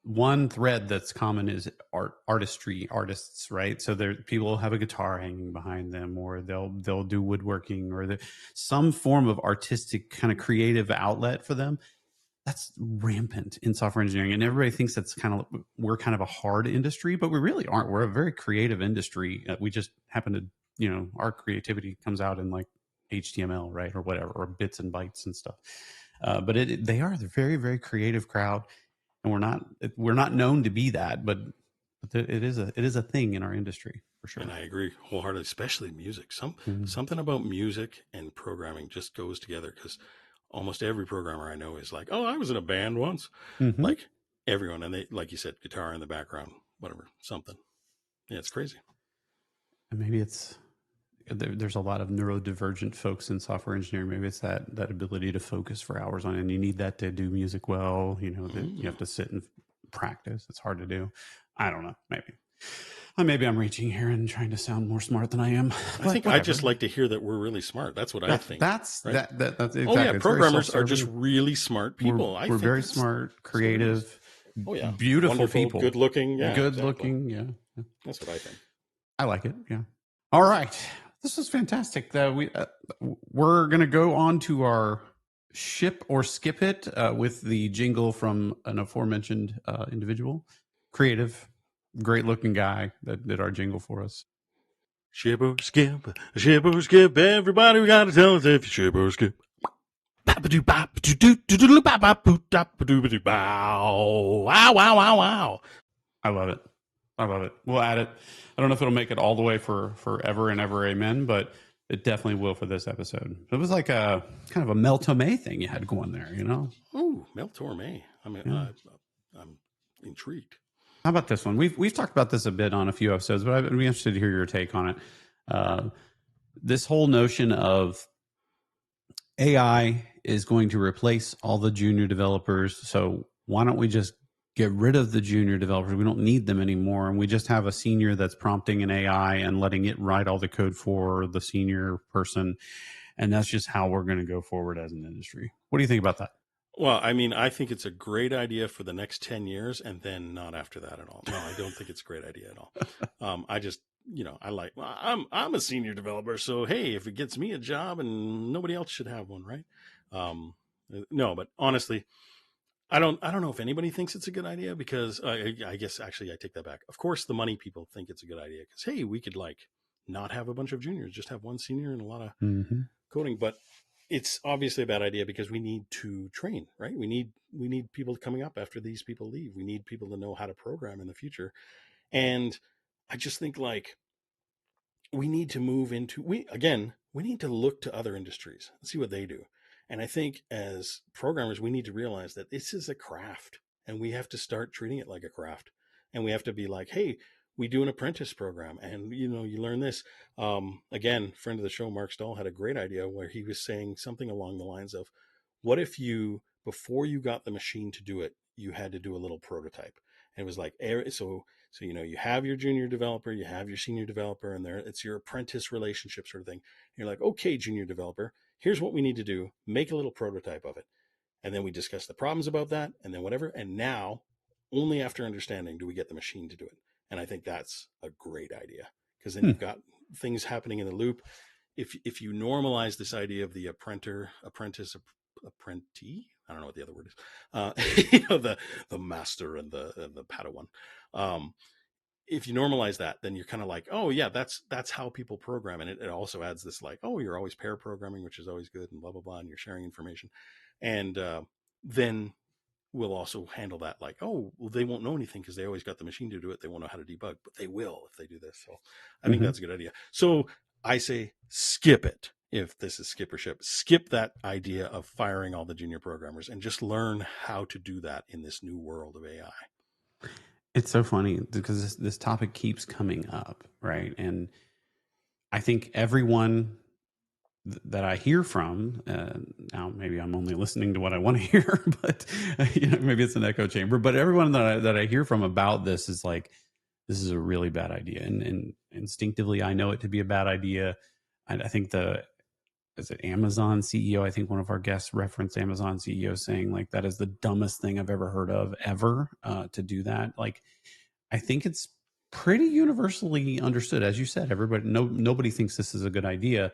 one thread that's common is artists, right? So people have a guitar hanging behind them, or they'll do woodworking, or some form of artistic kind of creative outlet for them. That's rampant in software engineering, and everybody thinks we're kind of a hard industry, but we really aren't. We're a very creative industry. We just happen to, our creativity comes out in like HTML, right, or whatever, or bits and bytes and stuff. But they are a very, very creative crowd, and we're not known to be that, but it is a thing in our industry for sure. And I agree wholeheartedly, especially music. Something about music and programming just goes together, because almost every programmer I know is like, "Oh, I was in a band once." Like everyone, and they, like you said, guitar in the background, whatever, something. Yeah, it's crazy. And maybe there's a lot of neurodivergent folks in software engineering. Maybe it's that ability to focus for hours on it, and you need that to do music well. That you have to sit and practice. It's hard to do. I don't know. Maybe I'm reaching here and trying to sound more smart than I am. I think whatever. I just like to hear that we're really smart. That's what I think. That's right? that's exactly. Oh yeah, programmers are just really smart people. We're very smart, creative, beautiful wonderful, people, good looking, looking. Yeah, that's what I think. I like it. Yeah. All right, this is fantastic. We're gonna go on to our ship or skip it with the jingle from an aforementioned individual, creative, great looking guy that did our jingle for us. Ship or skip, everybody, we gotta tell us if you ship or skip. Wow. I love it. We'll add it. I don't know if it'll make it all the way for forever and ever, amen, but it definitely will for this episode. It was like a kind of a Mel Torme thing you had going there, Oh, Mel Torme. I mean, I'm intrigued. How about this one? We've talked about this a bit on a few episodes, but I'd be interested to hear your take on it. This whole notion of AI is going to replace all the junior developers, so why don't we just get rid of the junior developers. We don't need them anymore. And we just have a senior that's prompting an AI and letting it write all the code for the senior person. And that's just how we're going to go forward as an industry. What do you think about that? Well, I mean, I think it's a great idea for the next 10 years and then not after that at all. No, I don't think it's a great idea at all. I just, I like, well, I'm a senior developer. So, hey, if it gets me a job and nobody else should have one, right? Um, no, but honestly, I don't know if anybody thinks it's a good idea because I guess actually I take that back. Of course, the money people think it's a good idea because, hey, we could like not have a bunch of juniors, just have one senior and a lot of Mm-hmm. coding, but it's obviously a bad idea because we need to train, right? We need people coming up after these people leave. We need people to know how to program in the future. And I just think like we need to move into we need to look to other industries and see what they do. And I think as programmers, we need to realize that this is a craft and we have to start treating it like a craft. And we have to be like, hey, we do an apprentice program and you learn this. Again, friend of the show, Mark Stahl, had a great idea where he was saying something along the lines of, what if you, before you got the machine to do it, you had to do a little prototype? And it was like, so you have your junior developer, you have your senior developer, and there it's your apprentice relationship sort of thing. And you're like, okay, junior developer, here's what we need to do: make a little prototype of it, and then we discuss the problems about that, and then whatever. And now, only after understanding do we get the machine to do it. And I think that's a great idea because then Hmm. you've got things happening in the loop. If you normalize this idea of the apprentice, I don't know what the other word is. The master and the Padawan. Um, if you normalize that, then you're kind of like, oh yeah, that's how people program, and it also adds this like, oh, you're always pair programming, which is always good, and blah blah blah, and you're sharing information, and then we'll also handle that like, oh, well, they won't know anything because they always got the machine to do it. They won't know how to debug, but they will if they do this. So I think Mm-hmm. that's a good idea. So I say skip it. If this is skippership, skip that idea of firing all the junior programmers and just learn how to do that in this new world of AI. It's so funny because this topic keeps coming up, right? And I think everyone that I hear from, now maybe I'm only listening to what I want to hear, but maybe it's an echo chamber. But everyone that I hear from about this is like, this is a really bad idea, and instinctively I know it to be a bad idea. I think is it Amazon CEO? I think one of our guests referenced Amazon CEO saying like that is the dumbest thing I've ever heard of ever to do that. Like, I think it's pretty universally understood, as you said. Everybody, nobody thinks this is a good idea,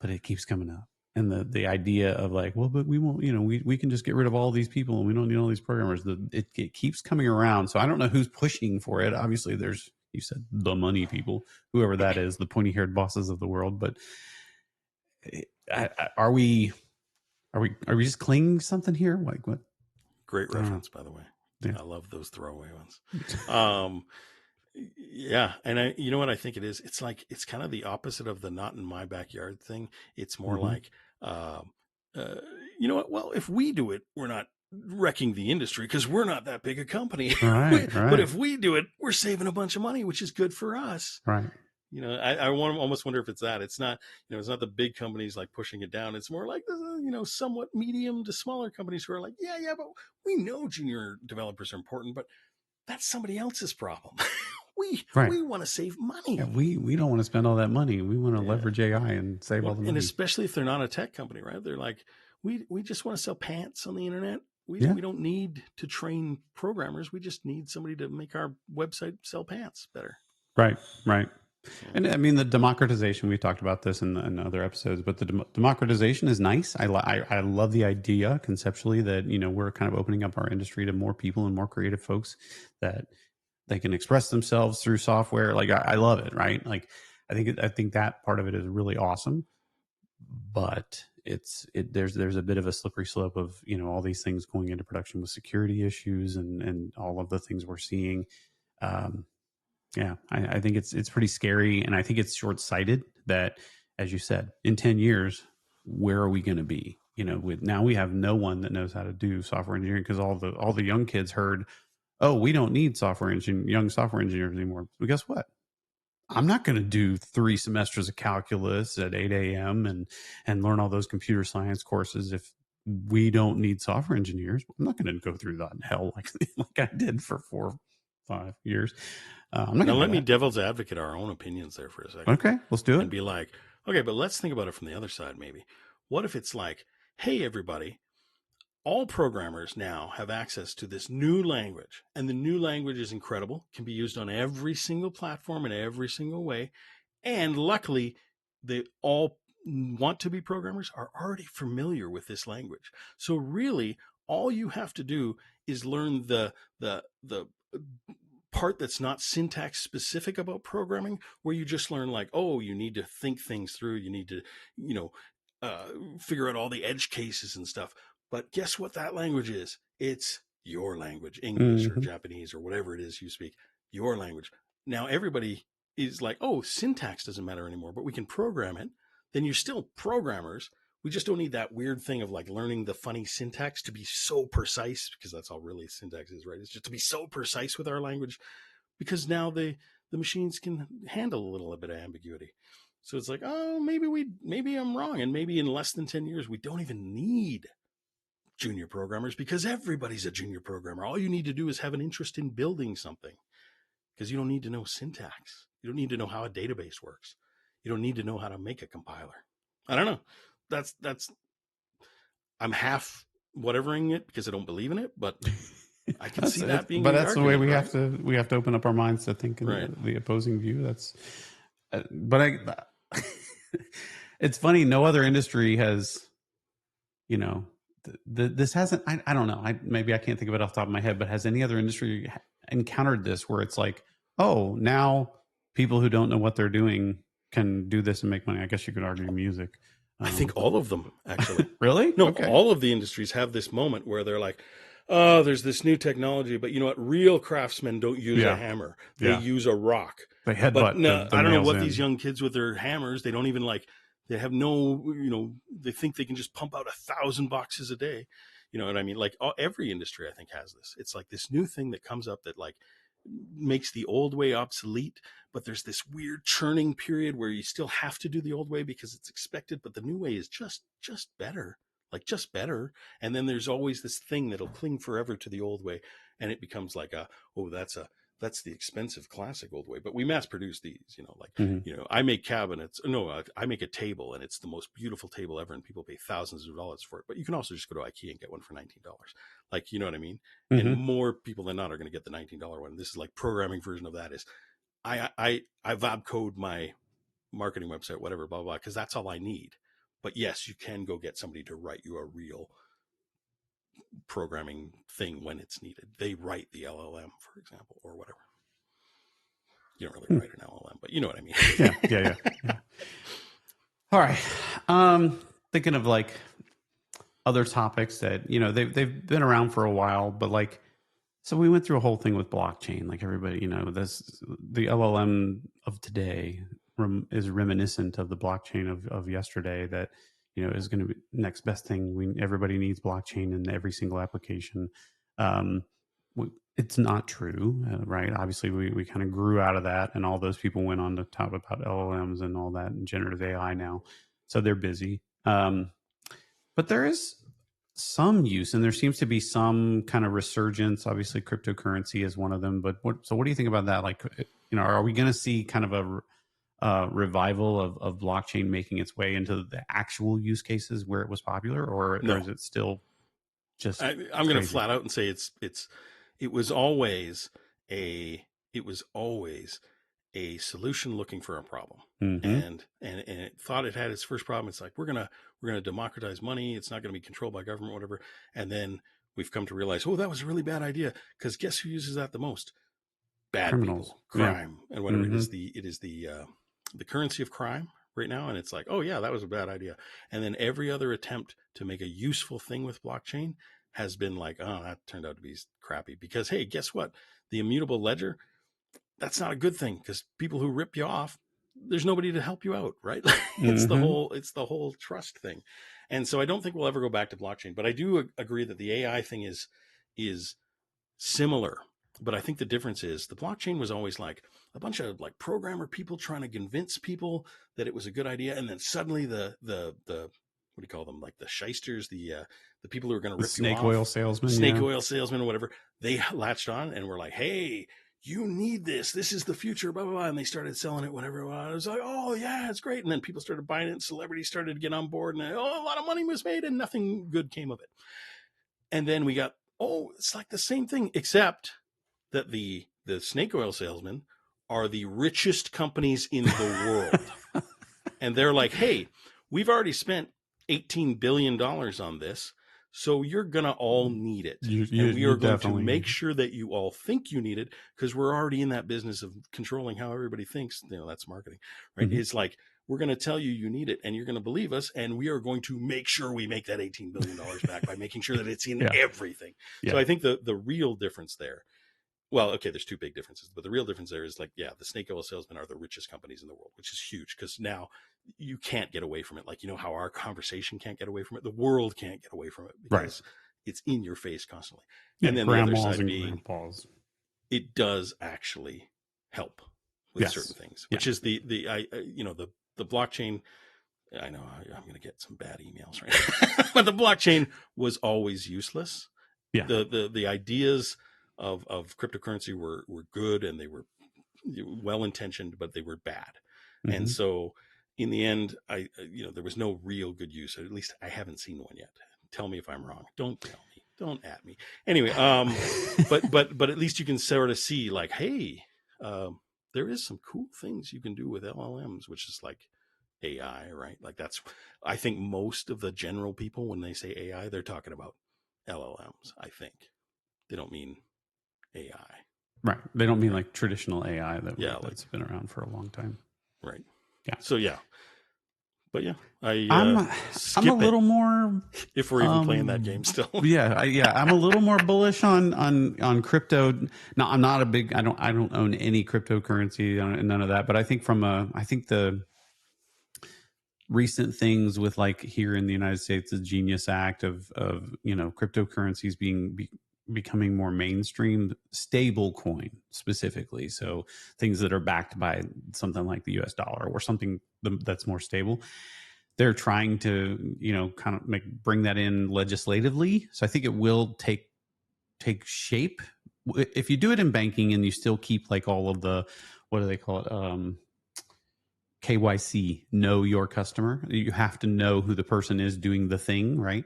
but it keeps coming up. And the idea of like, well, but we won't, we can just get rid of all these people and we don't need all these programmers. It keeps coming around. So I don't know who's pushing for it. Obviously, there's, you said the money people, whoever that is, the pointy haired bosses of the world. But are we just clinging something here? Like what? Great I don't know. reference, by the way. Yeah. I love those throwaway ones. Um, yeah, and you know what I think it is? It's like it's kind of the opposite of the "not in my backyard" thing. It's more Mm-hmm. like, uh, uh, you know what? Well, if we do it, we're not wrecking the industry because we're not that big a company. Right. But Right. if we do it, we're saving a bunch of money, which is good for us. Right. I almost wonder if it's that. It's not, it's not the big companies like pushing it down. It's more like the, somewhat medium to smaller companies who are like, yeah, but we know junior developers are important, but that's somebody else's problem. we Right. we want to save Yeah. money. We don't want to spend all that money. We want to Yeah. leverage AI and save all Well, the and money. especially if they're not a tech company, right? They're like, we just want to sell pants on the internet. Yeah. We don't need to train programmers. We just need somebody to make our website sell pants better. Right. Right. Yeah. And I mean, the democratization, we talked about this in other episodes, but the democratization is nice. I love the idea conceptually that, we're kind of opening up our industry to more people and more creative folks that they can express themselves through software. Like, I love it. Right. Like, I think that part of it is really awesome, but there's a bit of a slippery slope of, all these things going into production with security issues and all of the things we're seeing. Um, yeah, I think it's pretty scary, and I think it's short sighted. That, as you said, in 10 years, where are we going to be? Now we have no one that knows how to do software engineering because all the young kids heard, oh, we don't need young software engineers anymore. But guess what? I'm not going to do 3 semesters of calculus at 8 a.m. and learn all those computer science courses if we don't need software engineers. I'm not going to go through that hell like I did for 4 or 5 years. I'm not Now, going to let do me that. devil's advocate our own opinions there for a second Okay, let's do it. and be like, okay, but let's think about it from the other side maybe. What if it's like, hey, everybody, all programmers now have access to this new language, and the new language is incredible, can be used on every single platform in every single way. And luckily, they all want to be programmers are already familiar with this language. So really, all you have to do is learn the part that's not syntax specific about programming, where you just learn like, oh, you need to think things through, you need to, you know, uh, figure out all the edge cases and stuff. But guess what that language is? It's your language, English or Mm-hmm. Japanese or whatever it is you speak, your language. Now everybody is like, oh, syntax doesn't matter anymore, but we can program it. Then you're still programmers. We just don't need that weird thing of like learning the funny syntax to be so precise, because that's all really syntax is, right? It's just to be so precise with our language, because now the machines can handle a little bit of ambiguity. So it's like, oh, maybe I'm wrong, and maybe in less than 10 years we don't even need junior programmers, because everybody's a junior programmer. All you need to do is have an interest in building something, because you don't need to know syntax. You don't need to know how a database works. You don't need to know how to make a compiler. I don't know. That's I'm half whatevering it because I don't believe in it, but I can see that being But the that's the way argument, right? we have to open up our minds to think in Right. the opposing view. That's but it's funny. No other industry has, you know, this hasn't. I don't know. Maybe I can't think of it off the top of my head. But has any other industry encountered this where it's like, oh, now people who don't know what they're doing can do this and make money? I guess you could argue music. I think all of them, actually. Really? No, Okay. all of the industries have this moment where they're like, oh, there's this new technology, but you know what? Real craftsmen don't use a Yeah. hammer. They Yeah. use a rock. They But headbutt no, the I don't know nails what these in. young kids with their hammers, they don't even like, they have no, they think they can just pump out 1,000 boxes a day. You know what I mean? Like every industry, I think, has this. It's like this new thing that comes up that like makes the old way obsolete, but there's this weird churning period where you still have to do the old way because it's expected, but the new way is just better, like just better. And then there's always this thing that'll cling forever to the old way, and it becomes like oh, that's the expensive classic old way. But we mass produce these, like, Mm-hmm. I make cabinets. No, I make a table, and it's the most beautiful table ever, and people pay thousands of dollars for it. But you can also just go to IKEA and get one for $19. Like, you know what I mean? And Mm-hmm. more people than not are going to get the $19 one. This is like programming version of that is I Vob code my marketing website, whatever, blah, blah, because that's all I need. But yes, you can go get somebody to write you a real programming thing when it's needed. They write the LLM, for example, or whatever. You don't really write an LLM, but you know what I mean. Yeah. All right. Thinking of like other topics that, they've been around for a while, but like, so we went through a whole thing with blockchain. Like everybody, the LLM of today is reminiscent of the blockchain of yesterday. That is going to be next best thing. Everybody needs blockchain in every single application. Um, it's not true, right? Obviously, we kind of grew out of that, and all those people went on to talk about LLMs and all that and generative AI now, so they're busy. But there is some use, and there seems to be some kind of resurgence. Obviously, cryptocurrency is one of them. But what do you think about that? Like, are we going to see kind of a revival of blockchain making its way into the actual use cases where it was popular, or No, is it still just I'm going to crazy? flat out and say it was always it was always a solution looking for a problem. Mm-hmm. And it thought it had its first problem. It's like, we're gonna democratize money. It's not going to be controlled by government, whatever. And then we've come to realize, oh, that was a really bad idea, because guess who uses that the most? Bad Criminals. people, Yeah. crime, and whatever. Mm-hmm. It is the currency of crime right now. And it's like, oh yeah, that was a bad idea. And then every other attempt to make a useful thing with blockchain has been like, oh, that turned out to be crappy, because hey, guess what? The immutable ledger, that's not a good thing, because people who rip you off, there's nobody to help you out, right? Mm-hmm. It's the whole trust thing. And so I don't think we'll ever go back to blockchain, but I do agree that the AI thing is similar. But I think the difference is the blockchain was always like a bunch of like programmer people trying to convince people that it was a good idea, and then suddenly the what what do you call them? Like the shysters, the people who are going to The rip you snake off, oil salesman. snake Yeah. oil salesman or whatever. They latched on and were like, hey, you need this. This is the future, blah, blah, blah. And they started selling it, whatever. It was like, oh, yeah, it's great. And then people started buying it and celebrities started to get on board and a lot of money was made and nothing good came of it. And then we got, oh, it's like the same thing, except that the snake oil salesmen are the richest companies in the world. And they're like, hey, we've already spent $18 billion on this. So you're going to all need it. And we are going to make sure that you all think you need it because we're already in that business of controlling how everybody thinks. That's marketing, right? Mm-hmm. It's like, we're going to tell you need it and you're going to believe us. And we are going to make sure we make that $18 billion back by making sure that it's in everything. Yeah. So I think the real difference there, well, okay, there's two big differences, but the real difference there is like, the snake oil salesmen are the richest companies in the world, which is huge because now you can't get away from it. Like, how our conversation can't get away from it. The world can't get away from it because it's in your face constantly. Yeah, and then the other side being, it does actually help with certain things, which is the blockchain. I know I'm going to get some bad emails right now, but the blockchain was always useless. Yeah. The ideas of cryptocurrency were good and they were well-intentioned, but they were bad. Mm-hmm. And so in the end, there was no real good use. Or at least I haven't seen one yet. Tell me if I'm wrong. Don't tell me. Don't at me. Anyway, but at least you can sort of see like, hey, there is some cool things you can do with LLMs, which is like AI, right? Like I think most of the general people, when they say AI, they're talking about LLMs. I think they don't mean AI. Right. They don't mean like traditional AI that's been around for a long time. Right. Yeah. So but I'm a little more, if we're even playing that game still. I'm a little more bullish on crypto. No, I'm not a big. I don't own any cryptocurrency, none of that. But I think I think the recent things with like here in the United States, the Genius Act of cryptocurrencies becoming more mainstream, stable coin specifically. So things that are backed by something like the US dollar or something that's more stable. They're trying to, kind of bring that in legislatively. So I think it will take shape. If you do it in banking and you still keep like all of the, what do they call it? KYC, know your customer. You have to know who the person is doing the thing, right?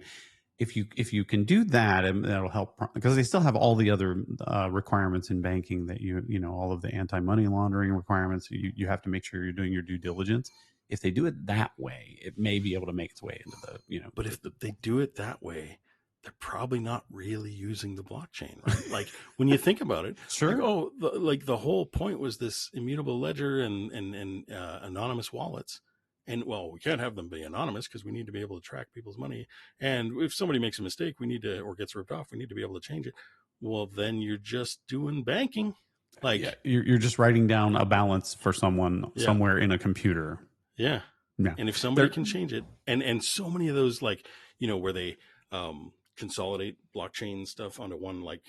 If you can do that, that'll help because they still have all the other requirements in banking that all of the anti-money laundering requirements. You have to make sure you're doing your due diligence. If they do it that way, it may be able to make its way into the But if they do it that way, they're probably not really using the blockchain, right? Like when you think about it, sure. Like, the whole point was this immutable ledger and anonymous wallets. And well, we can't have them be anonymous because we need to be able to track people's money. And if somebody makes a mistake, or gets ripped off, we need to be able to change it. Well, then you're just doing banking. Like you're just writing down a balance for someone somewhere in a computer. Yeah. Yeah. And if somebody can change it, and so many of those, like, where they consolidate blockchain stuff onto one like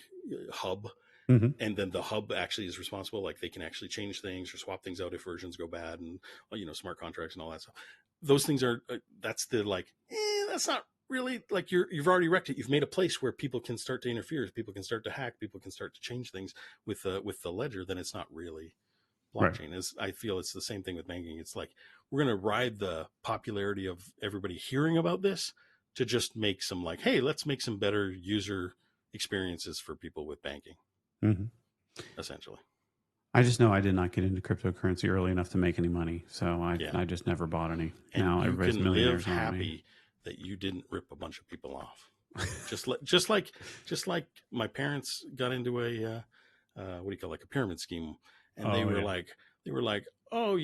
hub. Mm-hmm. And then the hub actually is responsible. Like they can actually change things or swap things out if versions go bad, and smart contracts and all that stuff. Those things are that's not really like you've already wrecked it. You've made a place where people can start to interfere, people can start to hack, people can start to change things with the ledger. Then it's not really blockchain. Right. I feel it's the same thing with banking. It's like we're going to ride the popularity of everybody hearing about this to just make some like, hey, let's make some better user experiences for people with banking. Mm-hmm. Essentially. I just know I did not get into cryptocurrency early enough to make any money, so I just never bought any. And now everybody's millionaires. Live happy that you didn't rip a bunch of people off. just like my parents got into a what do you call, like a pyramid scheme, and they were like, oh,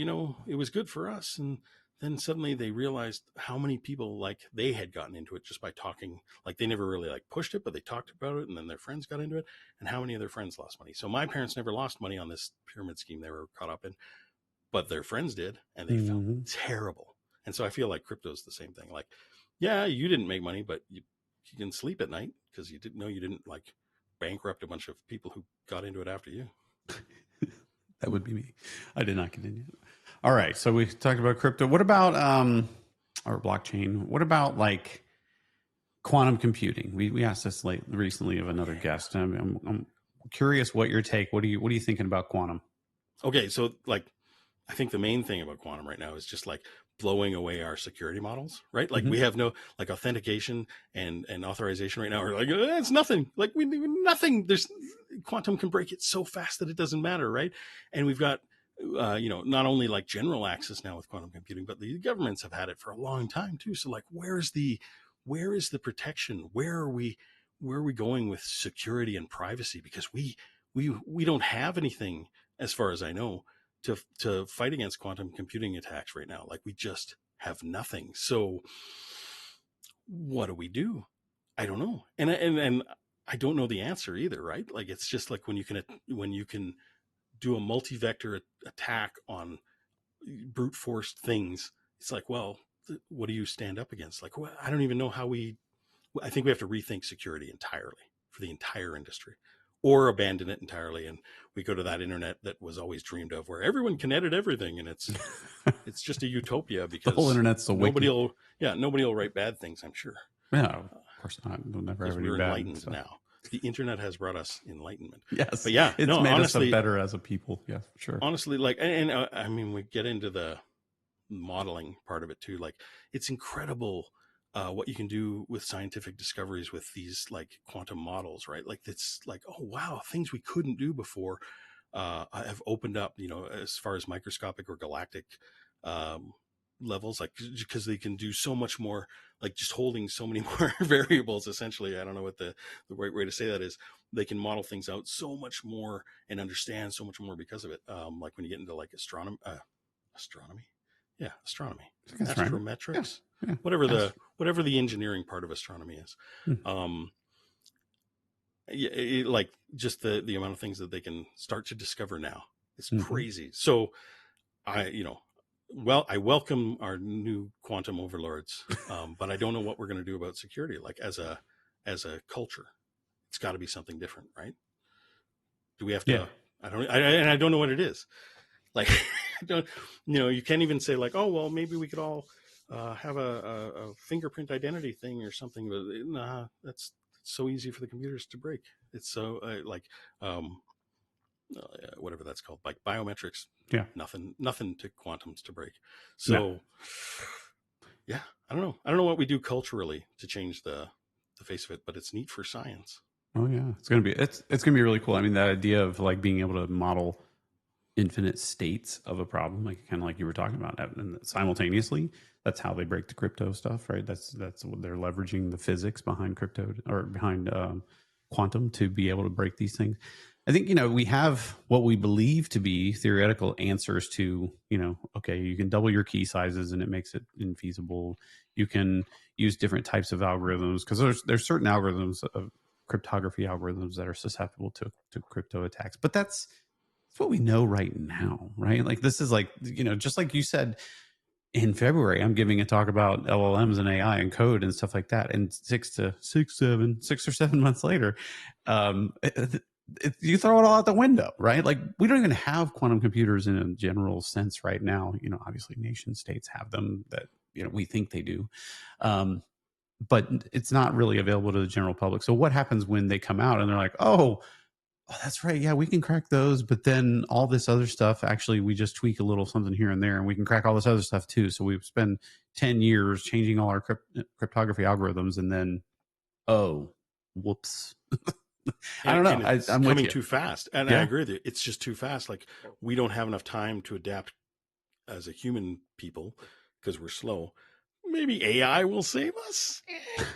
it was good for us, and then suddenly they realized how many people like they had gotten into it just by talking. Like they never really like pushed it, but they talked about it, and then their friends got into it, and how many of their friends lost money. So my parents never lost money on this pyramid scheme they were caught up in, but their friends did, and they felt terrible. And so I feel like crypto is the same thing. Like, yeah, you didn't make money, but you can sleep at night because you didn't like bankrupt a bunch of people who got into it after you. That would be me. I did not get in yet. All right. So we talked about crypto. What about or blockchain. What about like quantum computing? We asked this recently of another guest. I'm curious what your take. What are you thinking about quantum? Okay, so like I think the main thing about quantum right now is just like blowing away our security models, right? Like Mm-hmm. we have no like authentication and authorization right now are like it's nothing. Like we nothing. There's quantum can break it so fast that it doesn't matter, right? And we've got not only like general access now with quantum computing, but the governments have had it for a long time too. So like where is the protection? Where are we going with security and privacy? Because we don't have anything as far as I know to fight against quantum computing attacks right now. Like we just have nothing. So what do we do? I don't know, and I don't know the answer either. Right? Like it's just like when you can do a multi-vector attack on brute force things. It's like, well, what do you stand up against? Like, well, I don't even know how we. I think we have to rethink security entirely for the entire industry, or abandon it entirely, and we go to that internet that was always dreamed of, where everyone can edit everything, and it's just a utopia The whole because internet's so nobody wicked. will, yeah, nobody will write bad things. I'm sure Yeah, of course not. We'll never have because any we're bad enlightened stuff. now. The internet has brought us enlightenment. Yes, But yeah, it's no, made us a honestly, better as a people. Yeah, for sure. like, and I mean, we get into the modeling part of it too. Like, it's incredible what you can do with scientific discoveries with these like quantum models, right? Like, it's like, oh wow, things we couldn't do before have opened up. As far as microscopic or galactic um, levels, like because they can do so much more. Like just holding so many more variables. Essentially, I don't know what the right way to say that is. They can model things out so much more and understand so much more because of it. Like when you get into like astronomy, yeah, astronomy, I think that's right. Yeah, astrometrics, yeah. whatever the engineering part of astronomy is. Hmm. um yeah, like just the amount of things that they can start to discover now, it's Mm-hmm. crazy. So I well, I welcome our new quantum overlords, but I don't know what we're going to do about security, like as a culture. It's got to be something different, right? Do we have Yeah. to? And I don't know what it is. Like, don't, you can't even say like, oh, well, maybe we could all have a fingerprint identity thing or something. But nah, that's so easy for the computers to break. It's so like um, whatever that's called, like biometrics. Yeah. Nothing to quantums to break. No. So yeah, I don't know. I don't know what we do culturally to change the face of it, but it's neat for science. Oh yeah. It's gonna be really cool. I mean, that idea of like being able to model infinite states of a problem, like kind of like you were talking about, and simultaneously. That's how they break the crypto stuff, right? That's what they're leveraging the physics behind crypto or behind quantum to be able to break these things. I think we have what we believe to be theoretical answers to okay, you can double your key sizes and it makes it infeasible. You can use different types of algorithms because there's certain algorithms of cryptography algorithms that are susceptible to crypto attacks, but that's what we know right now, right? Like this is like, just like you said in February, I'm giving a talk about LLMs and AI and code and stuff like that. And 6 or 7 months later, um, you throw it all out the window, right? Like we don't even have quantum computers in a general sense right now. Obviously nation states have them that, we think they do. But it's not really available to the general public. So what happens when they come out and they're like, oh, that's right. Yeah, we can crack those. But then all this other stuff, actually, we just tweak a little something here and there, and we can crack all this other stuff too. So we've spent 10 years changing all our cryptography algorithms, and then, oh, whoops. I don't know. And it's I'm with coming you. too fast. And I Yeah. agree with you. It's just too fast. Like we don't have enough time to adapt as a human people because we're slow. Maybe AI will save us.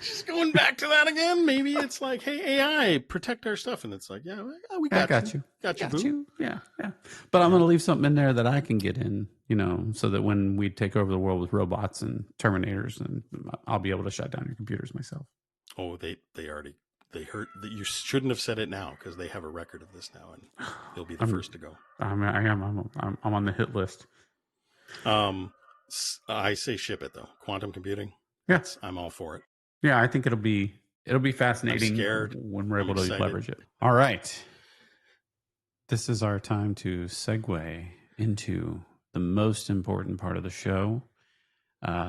Just going back to that again. Maybe it's like, hey, AI, protect our stuff. And it's like, yeah, we I got got you. you. Got you, Got boo. you. Yeah. Yeah. But I'm Yeah. going to leave something in there that I can get in, so that when we take over the world with robots and Terminators, and I'll be able to shut down your computers myself. Oh, they already, they hurt that. You shouldn't have said it now because they have a record of this now and they'll be the first to go. I'm on the hit list. I say ship it though. Quantum computing. Yeah. I'm all for it. Yeah, I think it'll be I'm fascinating scared. when we're I'm able to excited. leverage it. All right. This is our time to segue into the most important part of the show.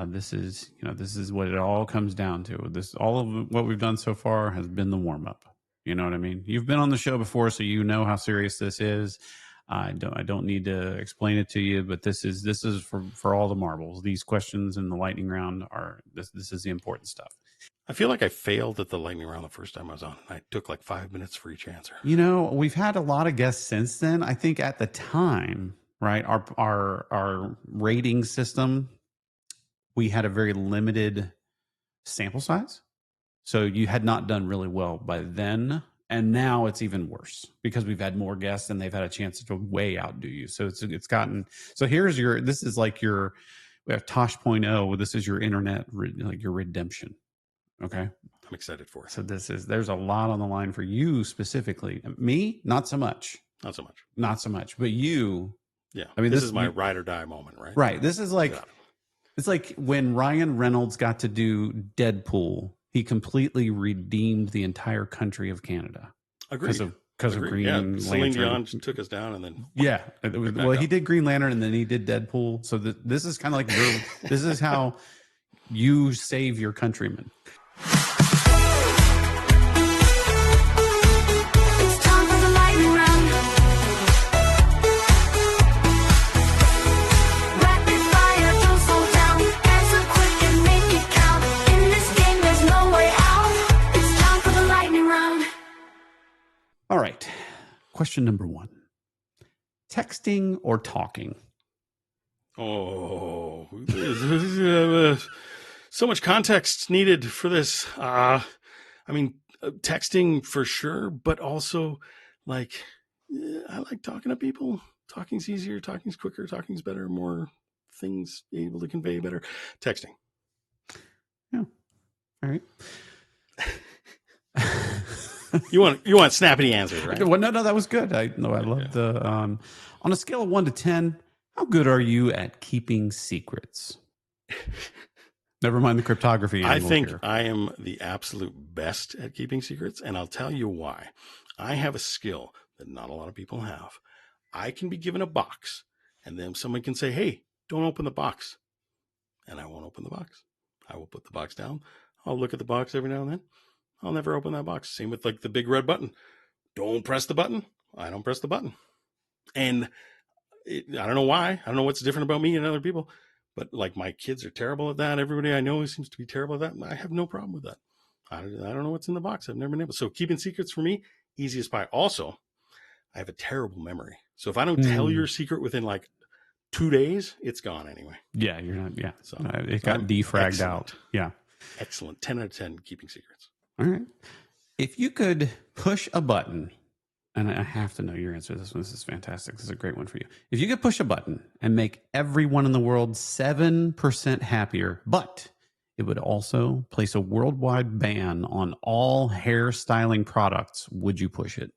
This is, this is what it all comes down to. This, all of what we've done so far has been the warm up. You know what I mean? You've been on the show before, so you know how serious this is. I don't need to explain it to you, but this is for all the marbles. These questions in the lightning round are this is the important stuff. I feel like I failed at the lightning round the first time I was on. I took like 5 minutes for each answer. We've had a lot of guests since then. I think at the time, right, our rating system, we had a very limited sample size. So you had not done really well by then. And now it's even worse because we've had more guests and they've had a chance to way outdo you. So it's gotten, so this is like we have Tosh.0. This is your internet, like your redemption. Okay. I'm excited for it. So there's a lot on the line for you specifically. Me, not so much. Not so much. Not so much. But you. Yeah. I mean, this is my ride or die moment, right? Right. This is like, it's like when Ryan Reynolds got to do Deadpool, he completely redeemed the entire country of Canada. Agreed. Because of Green Lantern. Celine Dion took us down and then. Yeah. Well, he did Green Lantern and then he did Deadpool. So this is kind of like this is how you save your countrymen. All right. Question number 1. Texting or talking? Oh, so much context needed for this. I mean, texting for sure, but also like, I like talking to people. Talking's easier, talking's quicker, talking's better, more things able to convey better. Texting. Yeah. All right. You want snappy answers, right? Well, no, that was good. I love the on a scale of 1 to 10, how good are you at keeping secrets? Never mind the cryptography. I think here. I am the absolute best at keeping secrets, and I'll tell you why. I have a skill that not a lot of people have. I can be given a box, and then someone can say, "Hey, don't open the box," and I won't open the box. I will put the box down. I'll look at the box every now and then. I'll never open that box. Same with like the big red button. Don't press the button. I don't press the button. And I don't know why. I don't know what's different about me and other people, but like my kids are terrible at that. Everybody I know seems to be terrible at that. I have no problem with that. I don't know what's in the box. I've never been able. So keeping secrets for me, easy as pie. Also, I have a terrible memory. So if I don't tell your secret within like 2 days, it's gone anyway. Yeah, you're not. Yeah. So it got defragged out. Yeah. Excellent. 10 out of 10 keeping secrets. All right. If you could push a button, and I have to know your answer to this one. This is fantastic. This is a great one for you. If you could push a button and make everyone in the world 7% happier, but it would also place a worldwide ban on all hairstyling products, would you push it?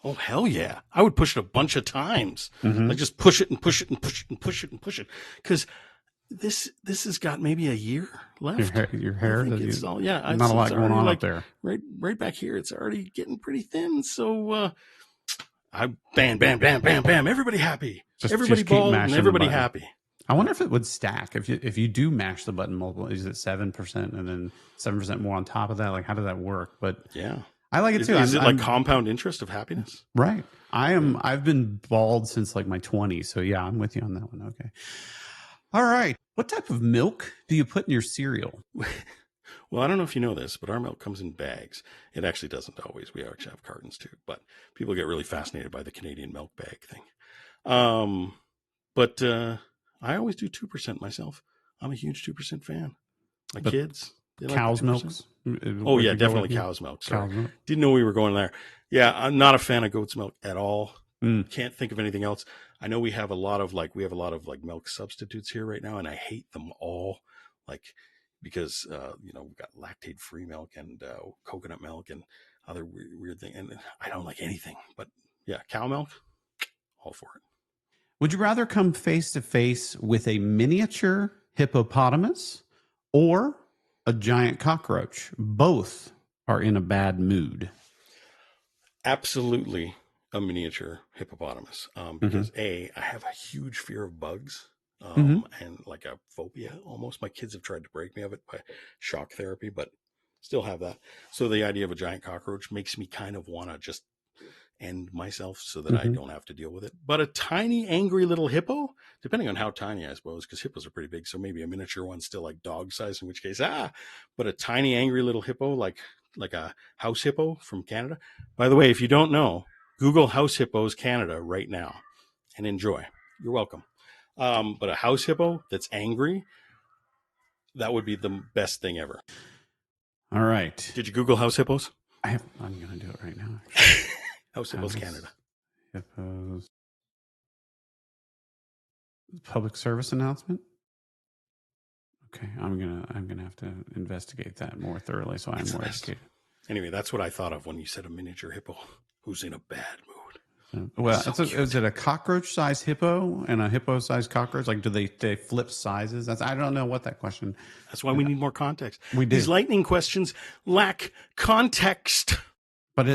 Oh, hell yeah. I would push it a bunch of times. Like just push it and push it and push it and push it and push it. Because this has got maybe a year left. Your hair? It's all, yeah. Not a lot going on up there. Right back here, it's already getting pretty thin. So I bam, bam, bam, bam, bam. Everybody happy. Everybody bald and everybody happy. I wonder if it would stack. If you do mash the button multiple, is it 7% and then 7% more on top of that? Like, how does that work? But yeah. I like it too. Is it like compound interest of happiness? Right. I've been bald since like my 20s. So yeah, I'm with you on that one. Okay. All right. What type of milk do you put in your cereal? Well, I don't know if you know this, but our milk comes in bags. It actually doesn't always. We actually have cartons too, but people get really fascinated by the Canadian milk bag thing. But I always do 2% myself. I'm a huge 2% fan. My kids. Cow's milks? Oh, yeah, definitely cow's milk. Sorry. Milk. Didn't know we were going there. Yeah, I'm not a fan of goat's milk at all. Can't think of anything else. I know we have a lot of milk substitutes here right now, and I hate them all. Like, because we've got lactate free milk and coconut milk and other weird things, and I don't like anything. But yeah, cow milk, all for it. Would you rather come face to face with a miniature hippopotamus or a giant cockroach? Both are in a bad mood. Absolutely a miniature hippopotamus. Because I have a huge fear of bugs, and like a phobia almost. My kids have tried to break me of it by shock therapy, but still have that. So the idea of a giant cockroach makes me kind of want to just end myself so that I don't have to deal with it. But a tiny, angry little hippo, depending on how tiny, I suppose, because hippos are pretty big. So maybe a miniature one still like dog size, in which case, but a tiny, angry little hippo, like a house hippo from Canada. By the way, if you don't know, Google house hippos Canada right now and enjoy. You're welcome. But a house hippo that's angry, that would be the best thing ever. All right. Did you Google house hippos? I'm going to do it right now. House hippos Canada. Hippos. Public service announcement. Okay, I'm gonna have to investigate that more thoroughly, so I'm more educated. Anyway, that's what I thought of when you said a miniature hippo who's in a bad mood. Well, is it a cockroach-sized hippo and a hippo-sized cockroach? Like, do they flip sizes? I don't know what that question. That's why we need more context. We do. These lightning questions lack context. But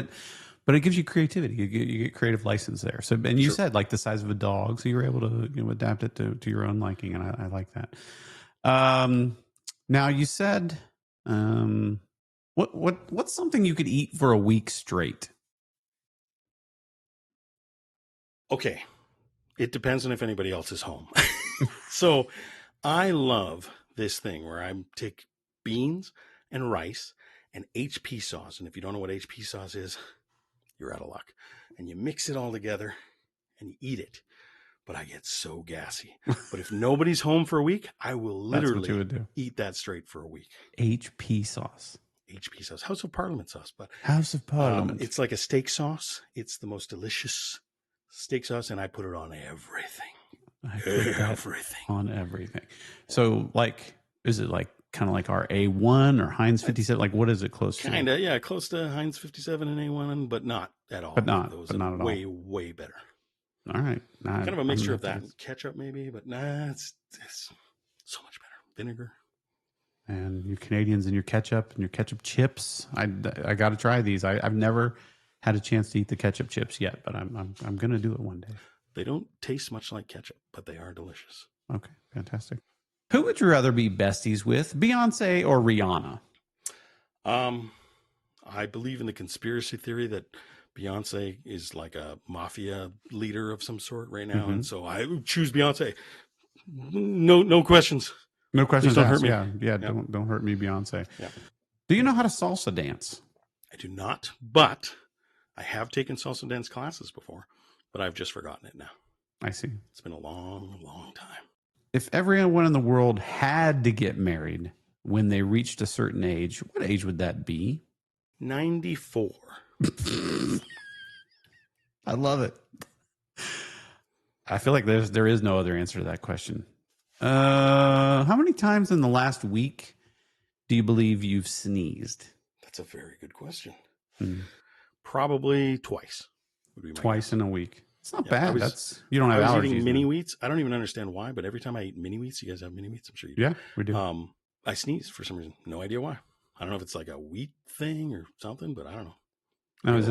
it gives you creativity. You get creative license there. So, and you said like the size of a dog, so you were able to adapt it to your own liking, and I like that. Now you said, what's something you could eat for a week straight? Okay. It depends on if anybody else is home. So I love this thing where I take beans and rice and HP sauce. And if you don't know what HP sauce is, you're out of luck. And you mix it all together and you eat it. But I get so gassy. But if nobody's home for a week, I will literally eat that straight for a week. HP sauce. HP sauce. House of Parliament sauce. But House of Parliament. It's like a steak sauce. It's the most delicious steak sauce, and I put it on everything. Everything. On everything. So, like, is it like kind of like our A1 or Heinz 57? Like, what is it close to? Kind of, yeah, close to Heinz 57 and A1, but not at all. But not at all. Way better. All right. Kind of a mixture of that and ketchup, maybe, but it's so much better. Vinegar. And you Canadians and your ketchup and your ketchup chips. I got to try these. I've never had a chance to eat the ketchup chips yet, but I'm going to do it one day. They don't taste much like ketchup, but they are delicious. Okay, fantastic. Who would you rather be besties with, Beyonce or Rihanna? I believe in the conspiracy theory that Beyonce is like a mafia leader of some sort right now, and so I choose Beyonce. No questions. No questions. Please don't hurt me. Yeah. Don't hurt me, Beyonce. Yeah. Do you know how to salsa dance? I do not, but I have taken salsa dance classes before, but I've just forgotten it now. I see. It's been a long, long time. If everyone in the world had to get married when they reached a certain age, what age would that be? 94. I love it. I feel like there is no other answer to that question. How many times in the last week do you believe you've sneezed? That's a very good question. Probably twice. Twice in a week. It's not bad. You don't have allergies. I was eating mini wheats. I don't even understand why, but every time I eat mini wheats, you guys have mini wheats? I'm sure you do. Yeah, we do. I sneeze for some reason. No idea why. I don't know if it's like a wheat thing or something, but I don't know. Now, is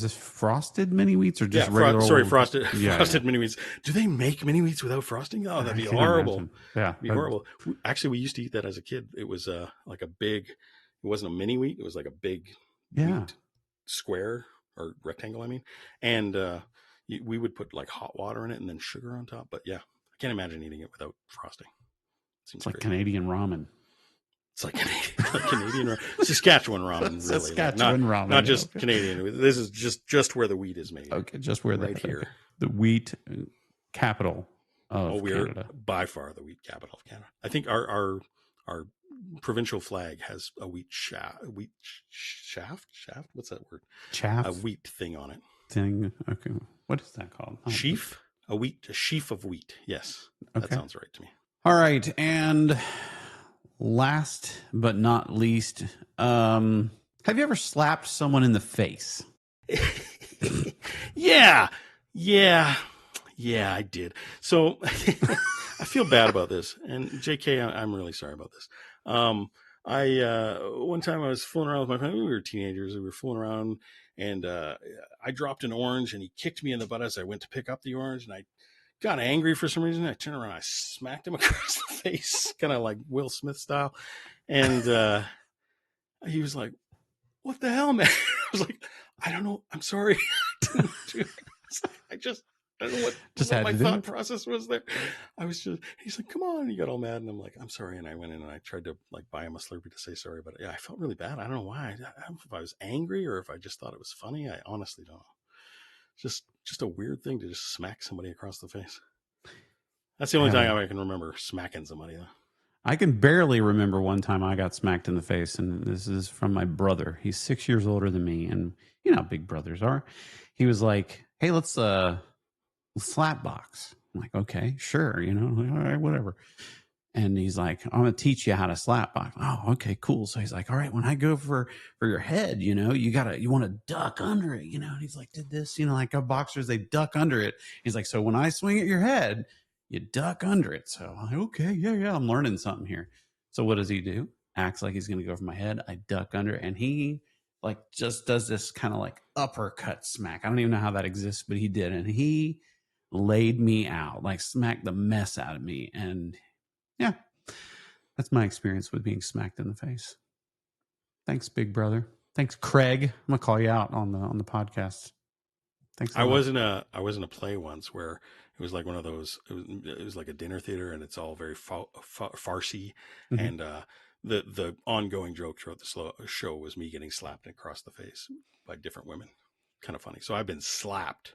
this frosted mini wheats or just regular? Frosted mini wheats. Do they make mini wheats without frosting? Oh, that'd be horrible. Imagine. Yeah, it'd be horrible. Actually, we used to eat that as a kid. It was like a big. It wasn't a mini wheat. It was like a big wheat square or rectangle. I mean, and we would put like hot water in it and then sugar on top. But yeah, I can't imagine eating it without frosting. It's like Canadian ramen. It's like Canadian ramen. Saskatchewan ramen, really. Saskatchewan ramen. Not just Canadian. This is just where the wheat is made. Okay, just where right here. Okay. The wheat capital of Canada. We're by far the wheat capital of Canada. I think our provincial flag has a wheat shaft. What's that word? Chaff. A wheat thing on it. Okay. What is that called? Sheaf? A sheaf of wheat. Yes. Okay. That sounds right to me. All right. And last but not least, have you ever slapped someone in the face? Yeah, I did. So I feel bad about this. And JK, I'm really sorry about this. One time I was fooling around with my friend. We were teenagers. We were fooling around, and I dropped an orange, and he kicked me in the butt as I went to pick up the orange, and I got angry for some reason. I turned around, I smacked him across the face, kind of like Will Smith style. And he was like, "What the hell, man?" I was like, "I don't know. I'm sorry. I don't know what my thought process was there. I was just, he's like, "Come on." He got all mad, and I'm like, "I'm sorry." And I went in and I tried to like buy him a Slurpee to say sorry, but yeah, I felt really bad. I don't know why. I don't know if I was angry or if I just thought it was funny. I honestly don't know. Just a weird thing to just smack somebody across the face. That's the only time I can remember smacking somebody, though. I can barely remember one time I got smacked in the face, and this is from my brother. He's 6 years older than me, and you know how big brothers are. He was like, "Hey, let's slap box." I'm like, "Okay, sure, you know, all right, whatever." And he's like, "I'm gonna teach you how to slap box." Oh, okay, cool. So he's like, "All right, when I go for your head, you know, you want to duck under it, you know." And he's like, "Did this, you know, like boxers, they duck under it." He's like, "So when I swing at your head, you duck under it." So I'm like, "Okay, yeah, I'm learning something here." So what does he do? Acts like he's gonna go for my head. I duck under, and he like just does this kind of like uppercut smack. I don't even know how that exists, but he did, and he laid me out, like smacked the mess out of me. And yeah, that's my experience with being smacked in the face. Thanks, big brother. Thanks, Craig. I'm gonna call you out on the podcast. Thanks. I was in a play once where it was like one of those. It was like a dinner theater, and it's all very farcy. Mm-hmm. And the ongoing joke throughout the show was me getting slapped across the face by different women. Kind of funny. So I've been slapped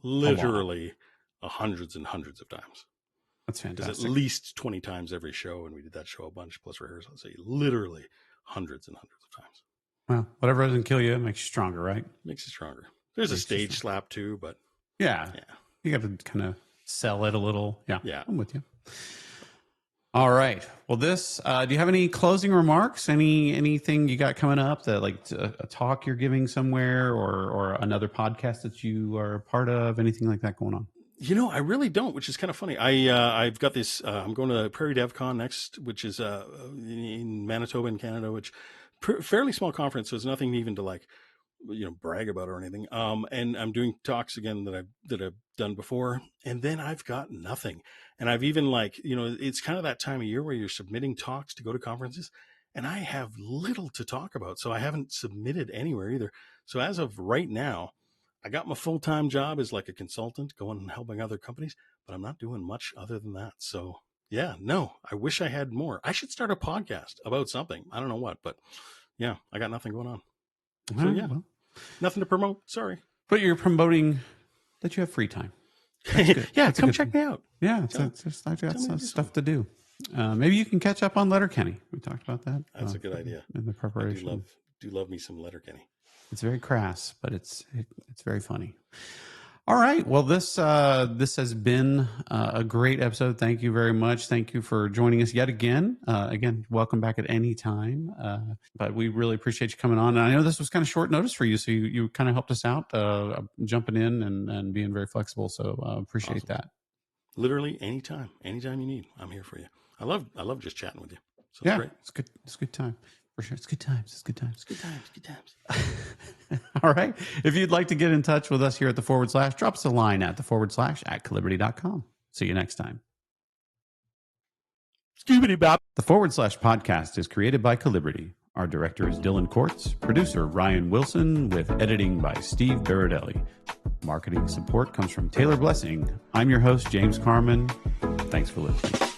literally hundreds and hundreds of times. That's fantastic. At least 20 times every show, and we did that show a bunch plus rehearsal. So literally hundreds and hundreds of times. Well, whatever doesn't kill you, it makes you stronger, right? Makes you stronger. There's a stage slap too, but yeah. You got to kind of sell it a little. Yeah, I'm with you. All right. Well, do you have any closing remarks? Anything you got coming up that like a talk you're giving somewhere or another podcast that you are a part of? Anything like that going on? You know, I really don't, which is kind of funny. I've got this. I'm going to Prairie DevCon next, which is in Manitoba in Canada, which fairly small conference, so it's nothing even to like, you know, brag about or anything. And I'm doing talks again that I've done before, and then I've got nothing. And I've even like, you know, it's kind of that time of year where you're submitting talks to go to conferences, and I have little to talk about, so I haven't submitted anywhere either. So as of right now, I got my full-time job as like a consultant going and helping other companies, but I'm not doing much other than that. So yeah, no, I wish I had more. I should start a podcast about something. I don't know what, but yeah, I got nothing going on. So yeah, nothing to promote. Sorry. But you're promoting that you have free time. Yeah, come check me out. Yeah, I've got some stuff to do. Maybe you can catch up on Letterkenny. We talked about that. That's a good idea. In the preparation. I do love me some Letterkenny. It's very crass, but it's very funny. All right. Well, this has been a great episode. Thank you very much. Thank you for joining us yet again. Again, welcome back at any time. But we really appreciate you coming on. And I know this was kind of short notice for you, so you kind of helped us out, jumping in and being very flexible. So appreciate that. Literally anytime you need, I'm here for you. I love just chatting with you. So yeah, it's great. It's good. It's a good time. For sure. It's good times. Good times. All right. If you'd like to get in touch with us here at the /, drop us a line at the /@calibrity.com. See you next time. Scoobity bop. The / podcast is created by Calibrity. Our director is Dylan Kortz, producer Ryan Wilson, with editing by Steve Barrett. Marketing support comes from Taylor Blessing. I'm your host, James Carman. Thanks for listening.